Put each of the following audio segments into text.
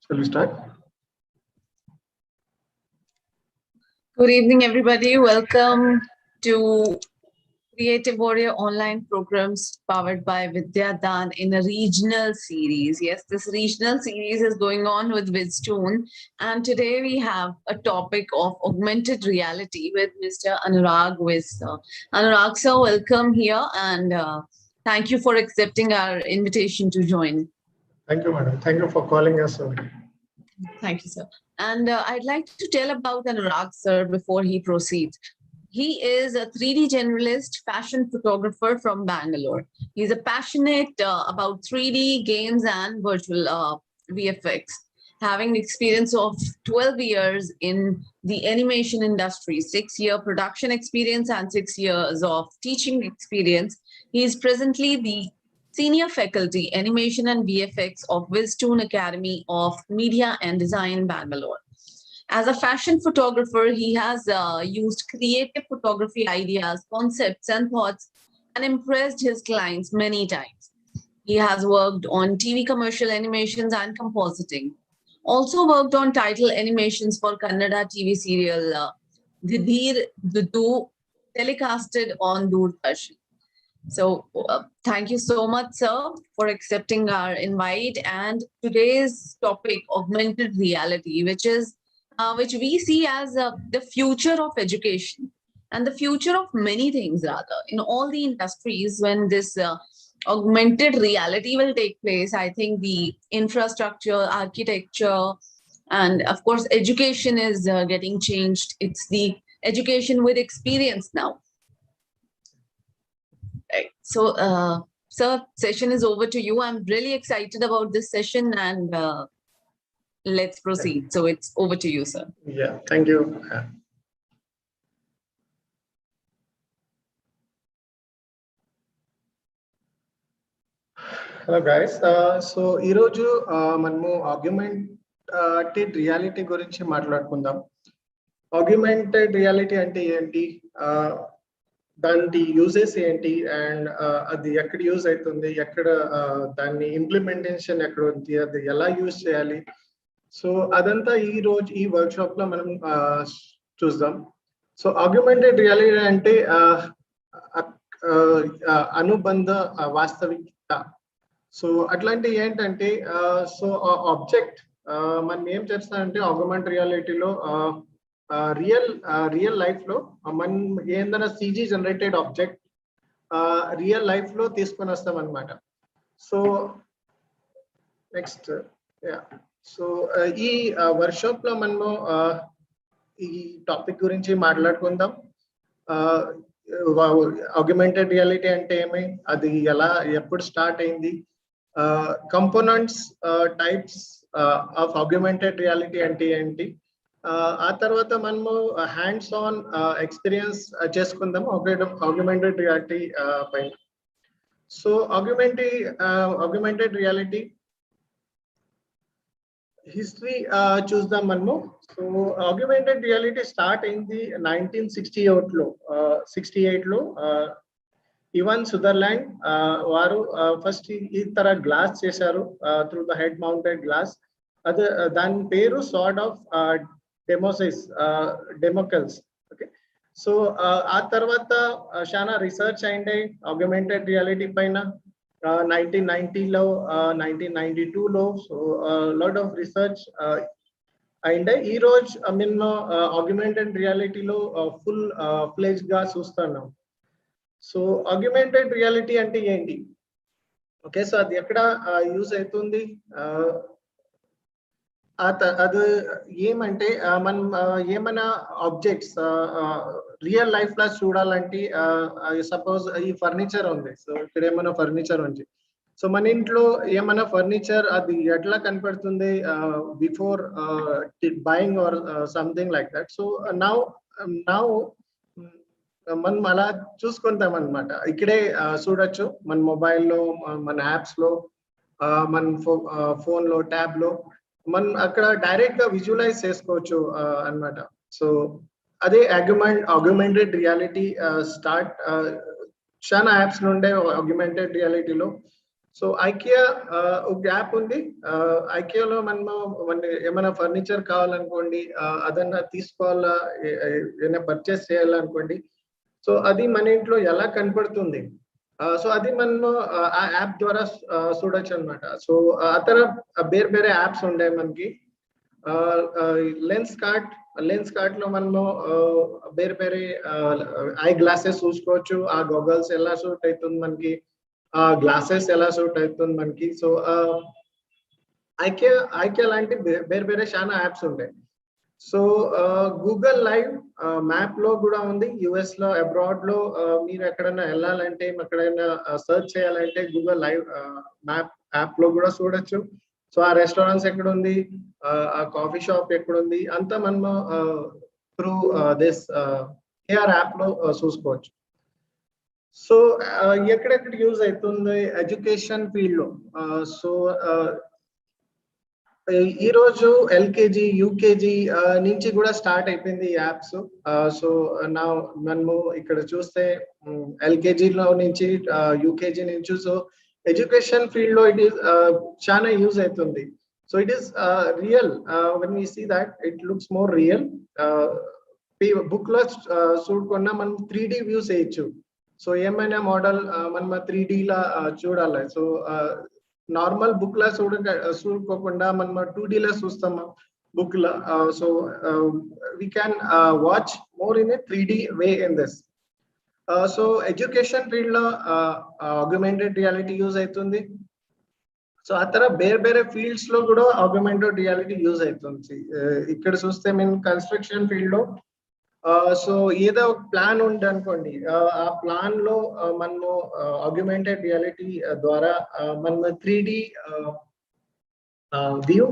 Shall we start? Good evening, everybody. Welcome to Creative Warrior online programs powered by Vidya Dan in a regional series. Yes, this regional series is going on with Vidstone. And today we have a topic of augmented reality with Mr. Anurag Viz. Anurag, sir, welcome here and thank you for accepting our invitation to join. Thank you, madam. Thank you for calling us. Thank you, sir. And I'd like to tell about Anurag, sir, before he proceeds. He is a 3D generalist fashion photographer from Bangalore. He's a passionate about 3D games and virtual VFX, having experience of 12 years in the animation industry, 6-year production experience, and 6 years of teaching experience. He is presently the Senior Faculty Animation and VFX of Vidstone Academy of Media and Design, Bangalore. As a fashion photographer, he has used creative photography ideas, concepts, and thoughts and impressed his clients many times. He has worked on TV commercial animations and compositing. Also worked on title animations for Kannada TV serial Didhir Dudu, telecasted on Doordarshan. So thank you so much, sir, for accepting our invite. And today's topic, augmented reality, which we see as the future of education and the future of many things, rather, in all the industries. When this augmented reality will take place, I think the infrastructure, architecture, and of course, education is getting changed. It's the education with experience now. Right. So, sir, session is over to you. I'm really excited about this session and let's proceed. So it's over to you, sir. Yeah, thank you. Hello guys. So ఈరోజు మనము augmented reality గురించి మాట్లాడుకుందాం. Augmented reality అంటే ఏంటి? దాని uses ఏంటి and అది ఎక్కడ యూజ్ అవుతుంది, ఎక్కడ దాన్ని ఇంప్లిమెంటేషన్ ఎక్కడ ఉంది, అది ఎలా యూజ్ చేయాలి, సో అదంతా ఈ వర్క్షాప్ లో మనం చూద్దాం. సో ఆగ్యుమెంటెడ్ రియాలిటీ అంటే అనుబంధ వాస్తవికత. సో అట్లాంటి ఏంటంటే సో ఆబ్జెక్ట్ మనం ఏం చేస్తామంటే ఆగ్యుమెంటెడ్ రియాలిటీలో రియల్ లైఫ్ లో మనం ఏందన్నా సిజీ జనరేటెడ్ ఆబ్జెక్ట్ రియల్ లైఫ్ లో తీసుకొని వస్తాం అనమాట. సో నెక్స్ట్ సో ఈ వర్క్షాప్ లో మనము ఈ టాపిక్ గురించి మాట్లాడుకుందాం. ఆగ్యుమెంటెడ్ రియాలిటీ అంటే ఏమి, అది ఎలా ఎప్పుడు స్టార్ట్ అయింది, components types of augmented reality అంటే ఏంటి, ఆ తర్వాత మనము హ్యాండ్స్ ఆన్ ఎక్స్పీరియన్స్ చేసుకుందాము ఆగ్యుమెంటెడ్ రియాలిటీ పైన. సో ఆగ్యుమెంటెడ్ రియాలిటీ హిస్టరీ చూద్దాం మనము. సో ఆగ్యుమెంటెడ్ రియాలిటీ స్టార్ట్ అయింది 1968 లో. ఇవాన్ సుదర్లాండ్ వారు ఫస్ట్ ఈ తర గ్లాస్ చేశారు through the head mounted glass. అదే దాని పేరు సార్ట్ ఆఫ్ డెమోకల్స్. ఓకే, సో ఆ తర్వాత చాలా రీసెర్చ్ అయింది ఆగ్యుమెంటెడ్ రియాలిటీ పైన 1990లో 1992లో. సో లాట్ ఆఫ్ రీసెర్చ్ అయింది. ఈ రోజు మేము ఆగ్యుమెంటెడ్ రియాలిటీలో ఫుల్ ఫ్లెజ్ గా చూస్తున్నాం. సో ఆగ్యుమెంటెడ్ రియాలిటీ అంటే ఏంటి, ఓకే, సో అది ఎక్కడ యూజ్ అవుతుంది, అది ఏమంటే మనం ఏమైనా ఆబ్జెక్ట్స్ రియల్ లైఫ్ లో చూడాలంటే సపోజ్ ఈ ఫర్నిచర్ ఉంది. సో ఇక్కడ ఏమైనా ఫర్నిచర్ ఉంది, సో మన ఇంట్లో ఏమైనా ఫర్నిచర్ అది ఎట్లా కనపడుతుంది before buying or something like that. So now మనం అలా చూసుకుంటాం అనమాట. ఇక్కడే చూడొచ్చు మన మొబైల్లో, మన యాప్స్ లో, మన ఫోన్ లో, ట్యాబ్ లో మనం అక్కడ డైరెక్ట్ గా విజువలైజ్ చేసుకోవచ్చు అన్నమాట. సో అదే ఆగ్యుమెంటెడ్ రియాలిటీ స్టార్ట్ చాలా యాప్స్ నుండే ఆగ్యుమెంటెడ్ రియాలిటీలో. సో ఐకియా ఒక యాప్ ఉంది. ఐకియాలో మనము ఏమైనా ఫర్నిచర్ కావాలనుకోండి, అదన్నా తీసుకోవాలా, ఏమైనా పర్చేస్ చేయాలనుకోండి, సో అది మన ఇంట్లో ఎలా కనపడుతుంది, సో అది మనము ఆ యాప్ ద్వారా చూడొచ్చు అనమాట. సో అతర ಬೇರೆ ಬೇರೆ యాప్స్ ఉండే మనకి. లెన్స్ కార్ట్ లో మనము ಬೇರೆ ಬೇರೆ ఐ గ్లాసెస్ చూసుకోవచ్చు. ఆ గోగల్స్ ఎలా సూట్ అవుతుంది మనకి, ఆ గ్లాసెస్ ఎలా సూట్ అవుతుంది మనకి. సో ఐకియా లాంటి ಬೇರೆ ಬೇರೆ చాలా యాప్స్ ఉంటాయి. సో గూగుల్ లైవ్ మ్యాప్ లో కూడా ఉంది. యుఎస్ లో, అబ్రాడ్ లో మీరు ఎక్కడైనా వెళ్ళాలంటే, ఎక్కడైనా సర్చ్ చేయాలంటే గూగుల్ లైవ్ మ్యాప్ యాప్ లో కూడా చూడొచ్చు. సో ఆ రెస్టారెంట్స్ ఎక్కడ ఉంది, ఆ కాఫీ షాప్ ఎక్కడ ఉంది, అంతా మనము త్రూ దిస్ ఏఆర్ యాప్ లో చూసుకోవచ్చు. సో ఎక్కడెక్కడ యూజ్ అవుతుంది ఎడ్యుకేషన్ ఫీల్డ్ లో. సో ఈ రోజు ఎల్కేజీ, యూకేజీ నుంచి కూడా స్టార్ట్ అయిపోయింది ఈ యాప్స్. సో నా మనము ఇక్కడ చూస్తే ఎల్కేజీ లో నుంచి, యూకేజీ నుంచి, సో ఎడ్యుకేషన్ ఫీల్డ్ లో ఇట్ ఈస్ చాలా యూజ్ అవుతుంది. So it is real. When we see that it looks more real. Book లో చూడకుండా మనం 3D వ్యూస్ వేయచ్చు. సో ఏమైనా మోడల్ మనం 3D లా చూడాలి. సో నార్మల్ బుక్ లా చూడకోకుండా మనం 2D లా చూస్తాము book law. So we can watch more in a 3D way in this. So education field లో ఆగ్మెంటెడ్ రియాలిటీ యూజ్ అవుతుంది. సో ఆ తర్వాత ಬೇರೆ ಬೇರೆ ఫీల్డ్స్ లో కూడా ఆగ్మెంటెడ్ రియాలిటీ యూజ్ అవుతుంది. ఇక్కడ చూస్తే మేము కన్స్ట్రక్షన్ ఫీల్డ్ లో, సో ఏదో ఒక ప్లాన్ ఉంది అనుకోండి, ఆ ప్లాన్ లో మనము ఆగ్మెంటెడ్ రియాలిటీ ద్వారా మనం 3D view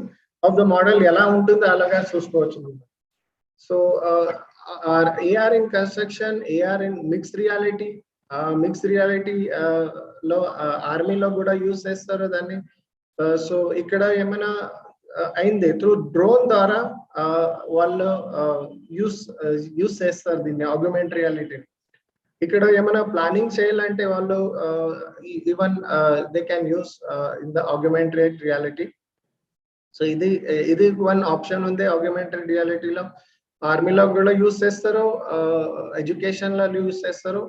of the model ఎలా ఉంటుందో అలాగా చూసుకోవచ్చు. So AR in construction, AR in mixed reality లో ఆర్మీలో కూడా యూజ్ చేస్తారు దాన్ని. సో ఇక్కడ ఏమైనా అయింది త్రూ డ్రోన్ ద్వారా వాళ్ళు యూస్ చేస్తారు దీన్ని ఆగ్మెంటెడ్ రియాలిటీ. ఇక్కడ ఏమైనా ప్లానింగ్ చేయాలంటే వాళ్ళు even they can use in the augmented reality. So ఇది వన్ ఆప్షన్ ఉంది ఆగ్మెంటెడ్ రియాలిటీలో. ఆర్మీలో కూడా యూస్ చేస్తారు, ఎడ్యుకేషన్ లో యూస్ చేస్తారు,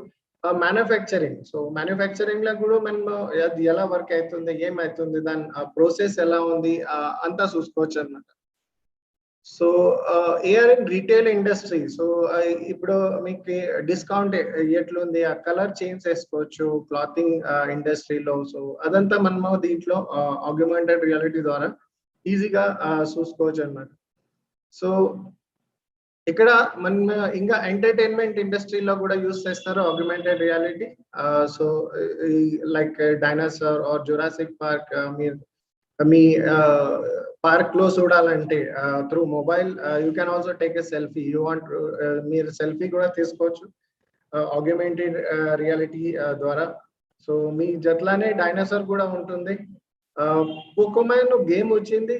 మ్యానుఫ్యాక్చరింగ్. సో మ్యానుఫ్యాక్చరింగ్ లో కూడా మనం అది ఎలా వర్క్ అవుతుంది, ఏమవుతుంది, దాని ప్రాసెస్ ఎలా ఉంది, అంతా చూసుకోవచ్చు అన్నమాట. So AR in retail industry. So ఇప్పుడు మీకు డిస్కౌంట్ ఎట్లుంది, ఆ కలర్ చేంజ్ చేసుకోవచ్చు క్లాతింగ్ ఇండస్ట్రీలో. సో అదంతా మనము దీంట్లో ఆగ్మెంటెడ్ రియాలిటీ ద్వారా ఈజీగా చూసుకోవచ్చు అన్నమాట. సో ఇక్కడ మన ఇంకా ఎంటర్టైన్మెంట్ ఇండస్ట్రీలో కూడా యూస్ చేస్తారు augmented reality. So like dinosaur or Jurassic Park, మీ పార్క్ లో చూడాలంటే through mobile you can also take a selfie. You want, మీరు సెల్ఫీ కూడా తీసుకోవచ్చు ఆగ్మెంటెడ్ రియాలిటీ ద్వారా. సో మీ జట్లానే డైనోసార్ కూడా ఉంటుంది. పోకోమాన్ గేమ్ వచ్చింది,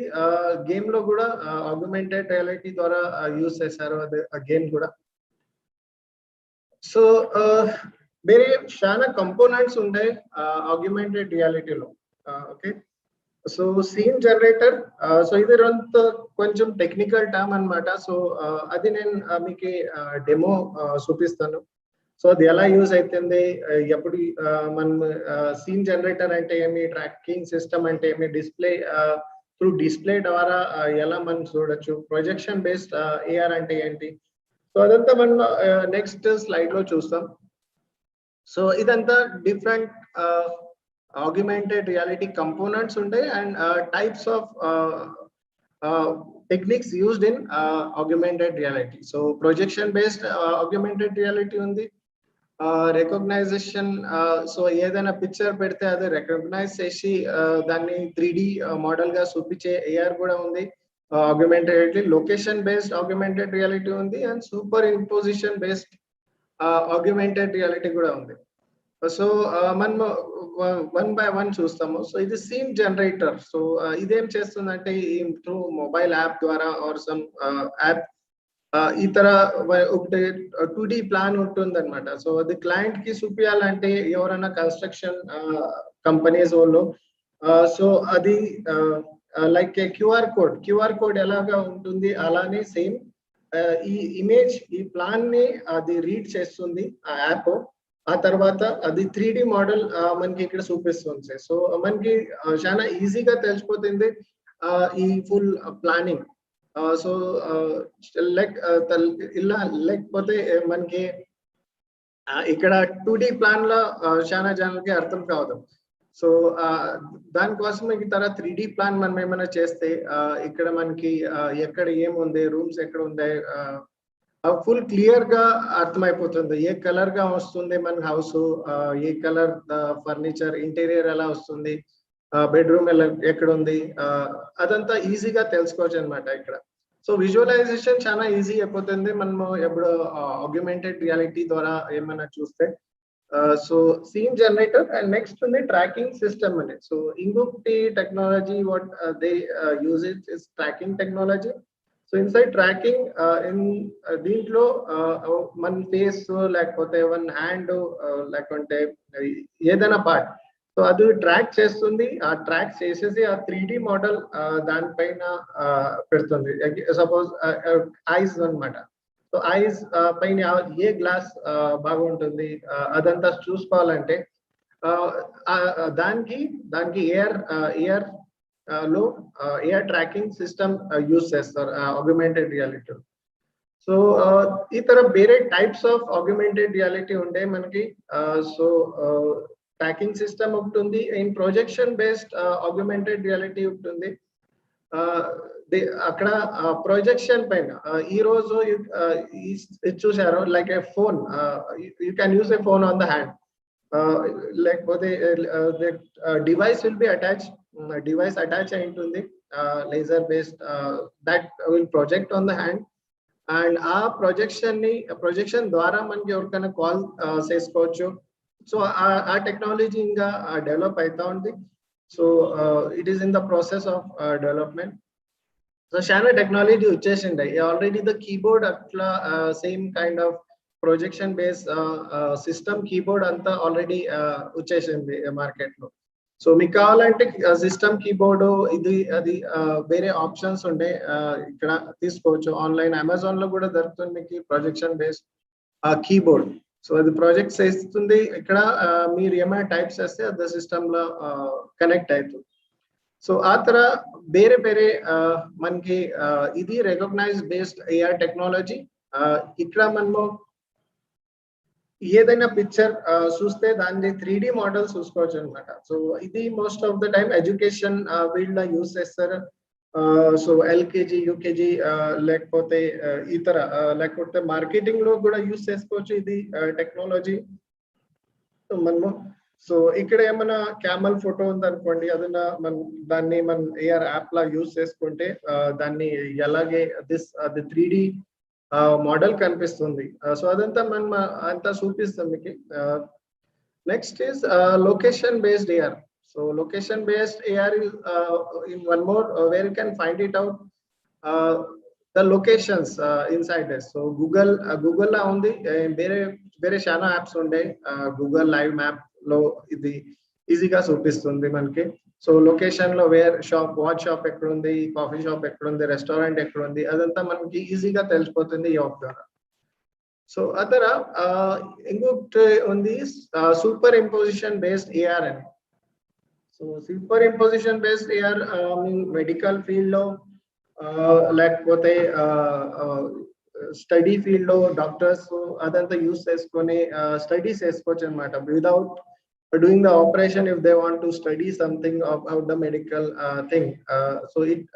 గేమ్ లో కూడా ఆగ్మెంటెడ్ రియాలిటీ ద్వారా యూజ్ చేశారు అది ఆ గేమ్ కూడా. సో వేరే చాలా కంపోనెంట్స్ ఉంటాయి ఆగ్మెంటెడ్ రియాలిటీలో. Okay, so scene generator. So ఇది కొంచెం టెక్నికల్ టర్మ్ అన్నమాట. సో అది నేను మీకు డెమో చూపిస్తాను. సో అది ఎలా యూజ్ అవుతుంది, ఎప్పుడు మనం సీన్ జనరేటర్ అంటే ఏమి, ట్రాకింగ్ సిస్టమ్ అంటే ఏమి, డిస్ప్లే త్రూ డిస్ప్లే ద్వారా ఎలా మనం చూడొచ్చు, ప్రొజెక్షన్ బేస్డ్ ఏఆర్ అంటే ఏంటి. సో అదంతా మనం నెక్స్ట్ స్లైడ్ లో చూస్తాం. సో ఇదంతా డిఫరెంట్ ఆగ్మెంటెడ్ రియాలిటీ కంపోనెంట్స్ ఉంటాయి and types of techniques used in augmented reality. So projection based augmented reality ఉంది, రికగ్నైజేషన్. సో ఏదైనా పిక్చర్ పెడితే అది రికగ్నైజ్ చేసి దాన్ని 3D మోడల్ గా చూపించే ఏఆర్ కూడా ఉంది augmented reality. Location based augmented reality ఉంది and super imposition based augmented reality కూడా ఉంది. సో మనం వన్ బై వన్ చూస్తాము. సో ఇది సీన్ జనరేటర్. సో ఇదేం చేస్తుందంటే త్రూ మొబైల్ యాప్ ద్వారా ఆర్ సమ్ యాప్ ఇతర ఒకటి 2D ప్లాన్ ఉంటుంది అనమాట. సో అది క్లయింట్ కి చూపించాలంటే ఎవరైనా కన్స్ట్రక్షన్ కంపెనీస్ వాళ్ళు సో అది లైక్ క్యూఆర్ కోడ్ ఎలాగా ఉంటుంది అలానే సేమ్ ఈ ఇమేజ్ ఈ ప్లాన్ ని అది రీడ్ చేస్తుంది ఆ యాప్. ఆ తర్వాత అది 3D మోడల్ మనకి ఇక్కడ చూపిస్తుంది. సో మనకి చాలా ఈజీగా తెలిసిపోతుంది ఈ ఫుల్ ప్లానింగ్. సో లైక్ ఇలా లేకపోతే మనకి ఇక్కడ 2D ప్లాన్ లో చాలా జనాలకి అర్థం కావదు. సో దానికోసం మీకు తర్వాత 3D ప్లాన్ మనం ఏమైనా చేస్తే ఇక్కడ మనకి ఎక్కడ ఏముంది, రూమ్స్ ఎక్కడ ఉంది, ఫుల్ క్లియర్ గా అర్థమైపోతుంది. ఏ కలర్ గా వస్తుంది మన హౌస్, ఏ కలర్ ఫర్నిచర్, ఇంటీరియర్ ఎలా వస్తుంది, బెడ్రూమ్ ఎక్కడ ఉంది, అదంతా ఈజీగా తెలుసుకోవచ్చు అనమాట ఇక్కడ. సో విజువలైజేషన్ చాలా ఈజీ అయిపోతుంది మనము ఎప్పుడు ఆగ్మెంటెడ్ రియాలిటీ ద్వారా ఏమైనా చూస్తే. So scene generator and next ఉంది ట్రాకింగ్ సిస్టమ్ అని. సో ఇంకొకటి technology what they use it is tracking technology. So inside tracking దీంట్లో మన ఫేస్ లేకపోతే వన్ హ్యాండ్ లేకుంటే ఏదైనా పార్ట్, సో అది ట్రాక్ చేస్తుంది. ఆ ట్రాక్ చేసేసి ఆ 3D మోడల్ దానిపైన పెడుతుంది. సపోజ్ ఐస్ అన్నమాట. సో ఐస్ పైన ఏ గ్లాస్ బాగుంటుంది అదంతా చూసుకోవాలంటే దానికి ఎయిర్ లో ఎయిర్ ట్రాకింగ్ సిస్టమ్ యూజ్ చేస్తారు ఆగ్మెంటెడ్ రియాలిటీ. సో ఈ తర వేరే టైప్స్ ఆఫ్ ఆగ్మెంటెడ్ రియాలిటీ ఉండే మనకి. సో ట్రాకింగ్ సిస్టమ్ ఒకటి ఉంది, in projection based augmented reality ఒకటి ఉంది. అక్కడ ప్రొజెక్షన్ పైన ఈ రోజు చూసారు like a phone, you can use a phone on the hand, లేకపోతే device will be attach, device attach అయి ఉంటుంది laser based that will project on the hand. And ఆ ప్రొజెక్షన్ ద్వారా మనకి ఎవరికైనా కాల్ చేసుకోవచ్చు. సో ఆ టెక్నాలజీ ఇంకా డెవలప్ అవుతా ఉంది. So it is in the process of development. So చాలా టెక్నాలజీ వచ్చేసింది ఆల్రెడీ. ద కీబోర్డ్ అట్లా same kind of projection base system keyboard అంతా ఆల్రెడీ వచ్చేసింది మార్కెట్ లో. సో మీకు కావాలంటే సిస్టమ్ కీబోర్డ్ ఇది అది వేరే ఆప్షన్స్ ఉండే ఇక్కడ తీసుకోవచ్చు. ఆన్లైన్ అమెజాన్ లో కూడా దొరుకుతుంది మీకు ప్రొజెక్షన్ బేస్డ్ కీబోర్డ్. సో అది ప్రాజెక్ట్ చేస్తుంది. ఇక్కడ మీరు ఏమైనా టైప్ చేస్తే అది సిస్టమ్ లో కనెక్ట్ అవుతుంది. సో ఆ తర వేరే వేరే మనకి ఇది రికగ్నైజ్ బేస్డ్ ఏఆర్ టెక్నాలజీ. ఇక్కడ మనము ఏదైనా పిక్చర్ చూస్తే దాన్ని 3D మోడల్ చూసుకోవచ్చు అనమాట. సో ఇది most of the time education field లో యూజ్ చేస్తారు. సో ఎల్కేజీ, యూకేజీ లేకపోతే ఇతర లేకపోతే మార్కెటింగ్ లో కూడా యూజ్ చేసుకోవచ్చు ఇది టెక్నాలజీ మనము. సో ఇక్కడ ఏమైనా క్యామల్ ఫోటో ఉందనుకోండి, అదన్నా దాన్ని మన ఏఆర్ యాప్ లా యూజ్ చేసుకుంటే దాన్ని ఎలాగే అది 3D మోడల్ కనిపిస్తుంది. సో అదంతా మనం అంతా చూపిస్తాం మీకు. Next is location based AR. So location based AR is in one more where you can find it out the locations inside this. So Google la undi bere shana apps unde Google Live Map lo idi easy ga chupistundi manki. So location lo where shop, what shop ekkada undi, coffee shop ekkada undi, restaurant ekkada undi adantha manki easy ga telisipotundi ee app dwara. So adara ingokte undi superimposition based AR ani. So super imposition based AR medical field లో లేకపోతే study field లో doctors అదంతా use చేసుకొని studies చేసుకోవచ్చు అనమాట. Without doing the operation if they want to study something about the medical thing. So it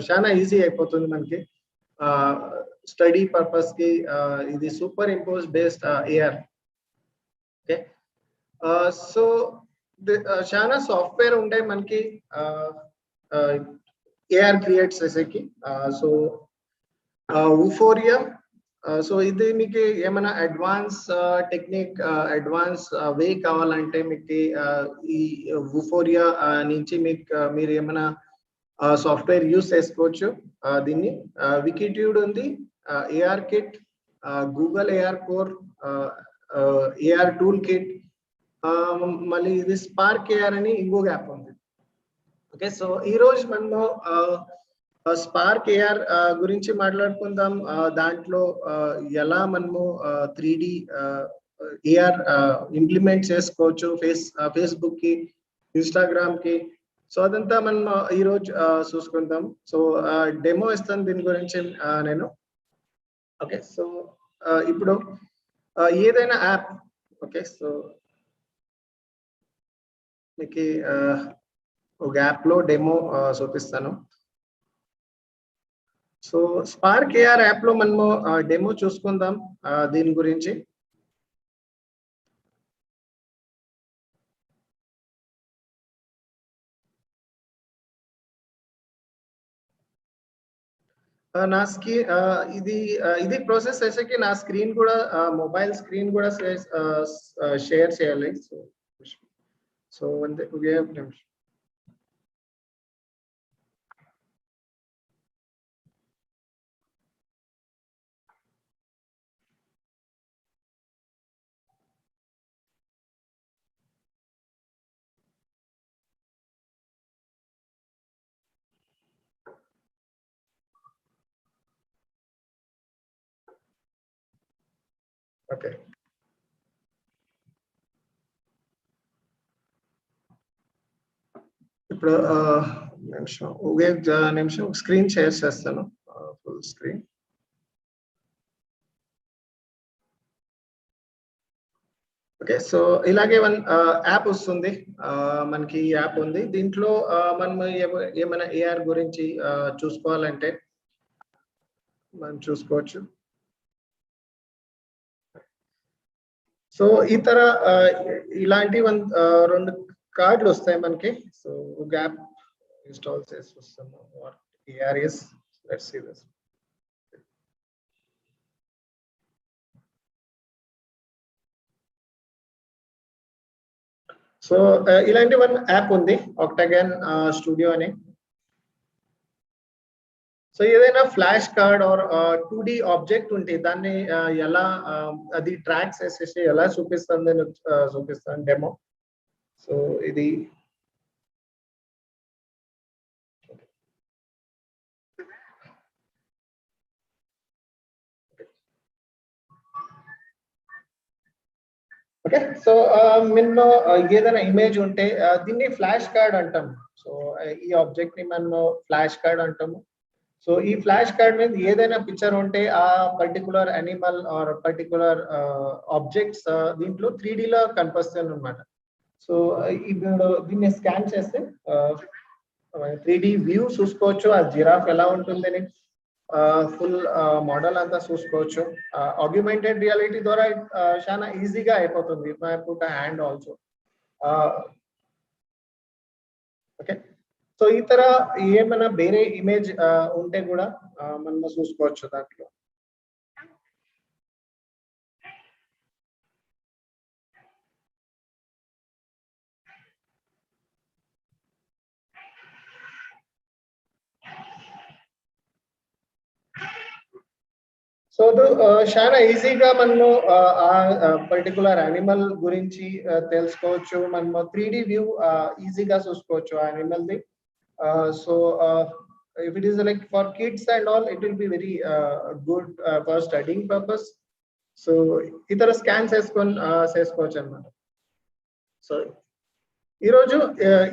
చాలా easy అయిపోతుంది మనకి స్టడీ పర్పస్ కి. ఇది superimpose based AR. Okay, so చాలా సాఫ్ట్వేర్ ఉంటాయి మనకి ఏఆర్ క్రియేట్ చేసేకి. సో వుఫోరియా, సో ఇది మీకు ఏమైనా అడ్వాన్స్ టెక్నిక్, అడ్వాన్స్ వే కావాలంటే మీకు ఈ వుఫోరియా నుంచి మీరు ఏమైనా సాఫ్ట్వేర్ యూస్ చేసుకోవచ్చు దీన్ని. వికీట్యూడ్ ఉంది, AR kit, Google AR core, AR toolkit, మళ్ళీ ఇది స్పార్క్ ఏఆర్ అని ఇంకొక యాప్ ఉంది. ఓకే, సో ఈ రోజు మనము స్పార్క్ ఏఆర్ గురించి మాట్లాడుకుందాం. దాంట్లో ఎలా మనము 3D ఏఆర్ ఇంప్లిమెంట్ చేసుకోవచ్చు ఫేస్బుక్ కి, ఇన్స్టాగ్రామ్ కి. సో అదంతా మనం ఈ రోజు చూసుకుందాం. సో డెమో ఇస్తాను దీని గురించి నేను. ఓకే, సో ఇప్పుడు ఏదైనా యాప్, ఓకే, సో మీకు ఒక యాప్ లో డెమో చూపిస్తాను. సో స్పార్క్ ఏఆర్ యాప్ లో మనము డెమో చూసుకుందాం దీని గురించి. నా ఇది ప్రాసెస్ చేసేకి నా స్క్రీన్ కూడా మొబైల్ స్క్రీన్ కూడా షేర్ చేయాలి. సో అంతే. ఓకే, ఇప్పుడు నిమిషం స్క్రీన్ షేర్ చేస్తాను, ఫుల్ స్క్రీన్. ఓకే, సో ఇలాగే యాప్ వస్తుంది. మనకి ఈ యాప్ ఉంది. దీంట్లో మనం ఏమైనా ఏఆర్ గురించి చూసుకోవాలంటే మనం చూసుకోవచ్చు. సో ఇలాంటి రెండు కార్డులు వస్తాయి మనకి. సో ఒక యాప్ ఇన్స్టాల్ చేసి వస్తాము. ఏఆర్ఎస్, లెట్స్ సీ దిస్. సో ఇలాంటి యాప్ ఉంది, ఆక్టాగన్ స్టూడియో అని. సో ఏదైనా flash card or 2D object ఉంటే దాన్ని ఎలా అది ట్రాక్ చేసేసి ఎలా చూపిస్తుంది చూపిస్తాను డెమో. సో ఇది ఓకే. సో మిన్ను ఏదైనా ఇమేజ్ ఉంటే దీన్ని ఫ్లాష్ కార్డ్ అంటాం. సో ఈ ఆబ్జెక్ట్ ని మనం ఫ్లాష్ కార్డ్ అంటాము. సో ఈ ఫ్లాష్ కార్డ్ మీద ఏదైనా పిక్చర్ ఉంటే ఆ particular animal or particular objects దీంట్లో 3D లో కనిపిస్తాయి అన్నమాట. సో ఇప్పుడు దీన్ని స్కాన్ చేస్తే 3D వ్యూ చూసుకోవచ్చు. ఆ జిరాఫ్ ఎలా ఉంటుందని ఫుల్ మోడల్ అంతా చూసుకోవచ్చు. ఆగ్యుమెంటెడ్ రియాలిటీ ద్వారా చాలా ఈజీగా అయిపోతుంది. I put hand also. Okay, so ఈ తర ఏమైనా వేరే ఇమేజ్ ఉంటే కూడా మనం చూసుకోవచ్చు దాంట్లో. సో చాలా ఈజీగా మనము ఆ పర్టికులర్ యానిమల్ గురించి తెలుసుకోవచ్చు. మనము 3D వ్యూ ఈజీగా చూసుకోవచ్చు ఆ animal the. So if it is like for kids and all, it will be very good for studying purpose. So ఇతర స్కాన్ చేసుకోవచ్చు అన్నమాట. సో ఈరోజు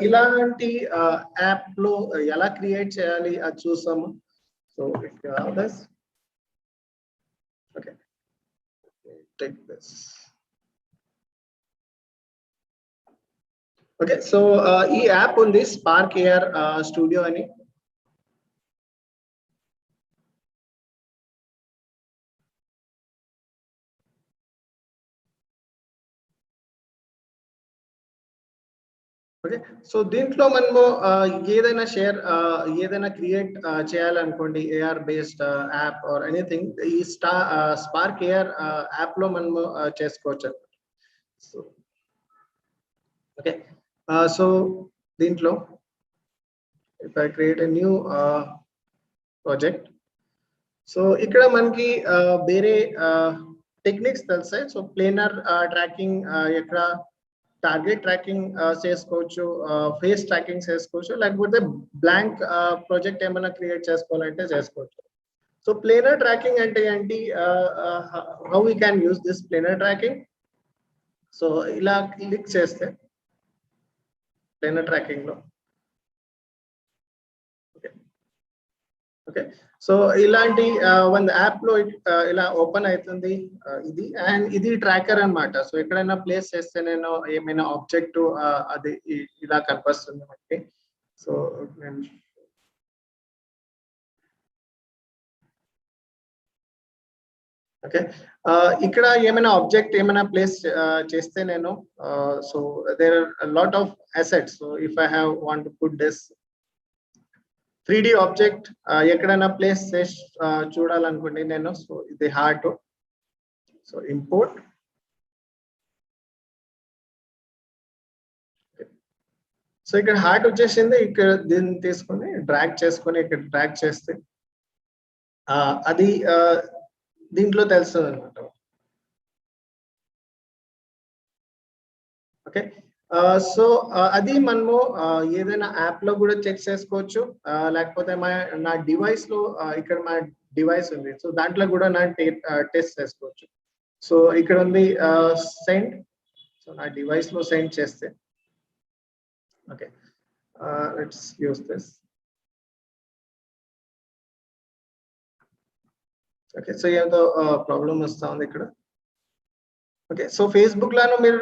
ఇలాంటి యాప్ లో ఎలా క్రియేట్ చేయాలి అది చూసాము. So if you have this, okay, take this. Okay, so ఈ యాప్ ఉంది స్పార్క్ ఏఆర్ స్టూడియో అని. ఓకే, సో దీంట్లో మనము ఏదైనా ఏదైనా క్రియేట్ చేయాలనుకోండి, AR based app or anything, ఈ స్పార్క్ ఏఆర్ యాప్ లో మనము చేసుకోవచ్చు. సో ఓకే, సో దీంట్లో if I create a new project, so ఇక్కడ మనకి వేరే టెక్నిక్స్ తెలుస్తాయి. సో ప్లేనర్ ట్రాకింగ్ ఎక్కడ టార్గెట్ ట్రాకింగ్ చేసుకోవచ్చు, ఫేస్ ట్రాకింగ్ చేసుకోవచ్చు, లేకపోతే బ్లాంక్ ప్రాజెక్ట్ ఏమైనా క్రియేట్ చేసుకోవాలంటే చేసుకోవచ్చు. సో ప్లేనర్ ట్రాకింగ్ అంటే ఏంటి, how we can use this planar tracking. So ఇలా క్లిక్ చేస్తే ప్లేనర్ ట్రాకింగ్ లో ఓకే, సో ఇలాంటి ಒಂದು యాప్ లో ఇలా ఓపెన్ అవుతుంది ఇది, అండ్ ఇది ట్రాకర్ అన్నమాట. సో ఎక్కడైనా ప్లేస్ చేస్తే నేను ఏమైనా ఆబ్జెక్ట్ అది ఇలా కనిపిస్తుంది మనకి. సో ఓకే, ఇక్కడ ఏమైనా ఆబ్జెక్ట్ ఏమైనా ప్లేస్ చేస్తే నేను, so there are lot of assets. So if I have want to put this 3D object ఎక్కడైనా ప్లేస్ చేసి చూడాలనుకోండి నేను, సో ఇది హార్ట్. సో ఇంపోర్ట్, సో ఇక్కడ హార్ట్ వచ్చేసింది. ఇక్కడ దీన్ని తీసుకొని డ్రాగ్ చేసుకొని ఇక్కడ డ్రాగ్ చేస్తే అది దీంట్లో తెలుస్తుంది అనమాట. ఓకే, సో అది మనము ఏదైనా యాప్ లో కూడా చెక్ చేసుకోవచ్చు, లేకపోతే నా డివైస్ లో ఇక్కడ మా డివైస్ ఉంది, సో దాంట్లో కూడా నా టెస్ట్ చేసుకోవచ్చు. సో ఇక్కడ ఉంది సెండ్, సో నా డివైస్ లో సెండ్ చేస్తే okay, let's use this. Okay, so ఏదో ప్రాబ్లం వస్తా ఉంది ఇక్కడ. ఓకే, సో ఫేస్బుక్ లోనూ మీరు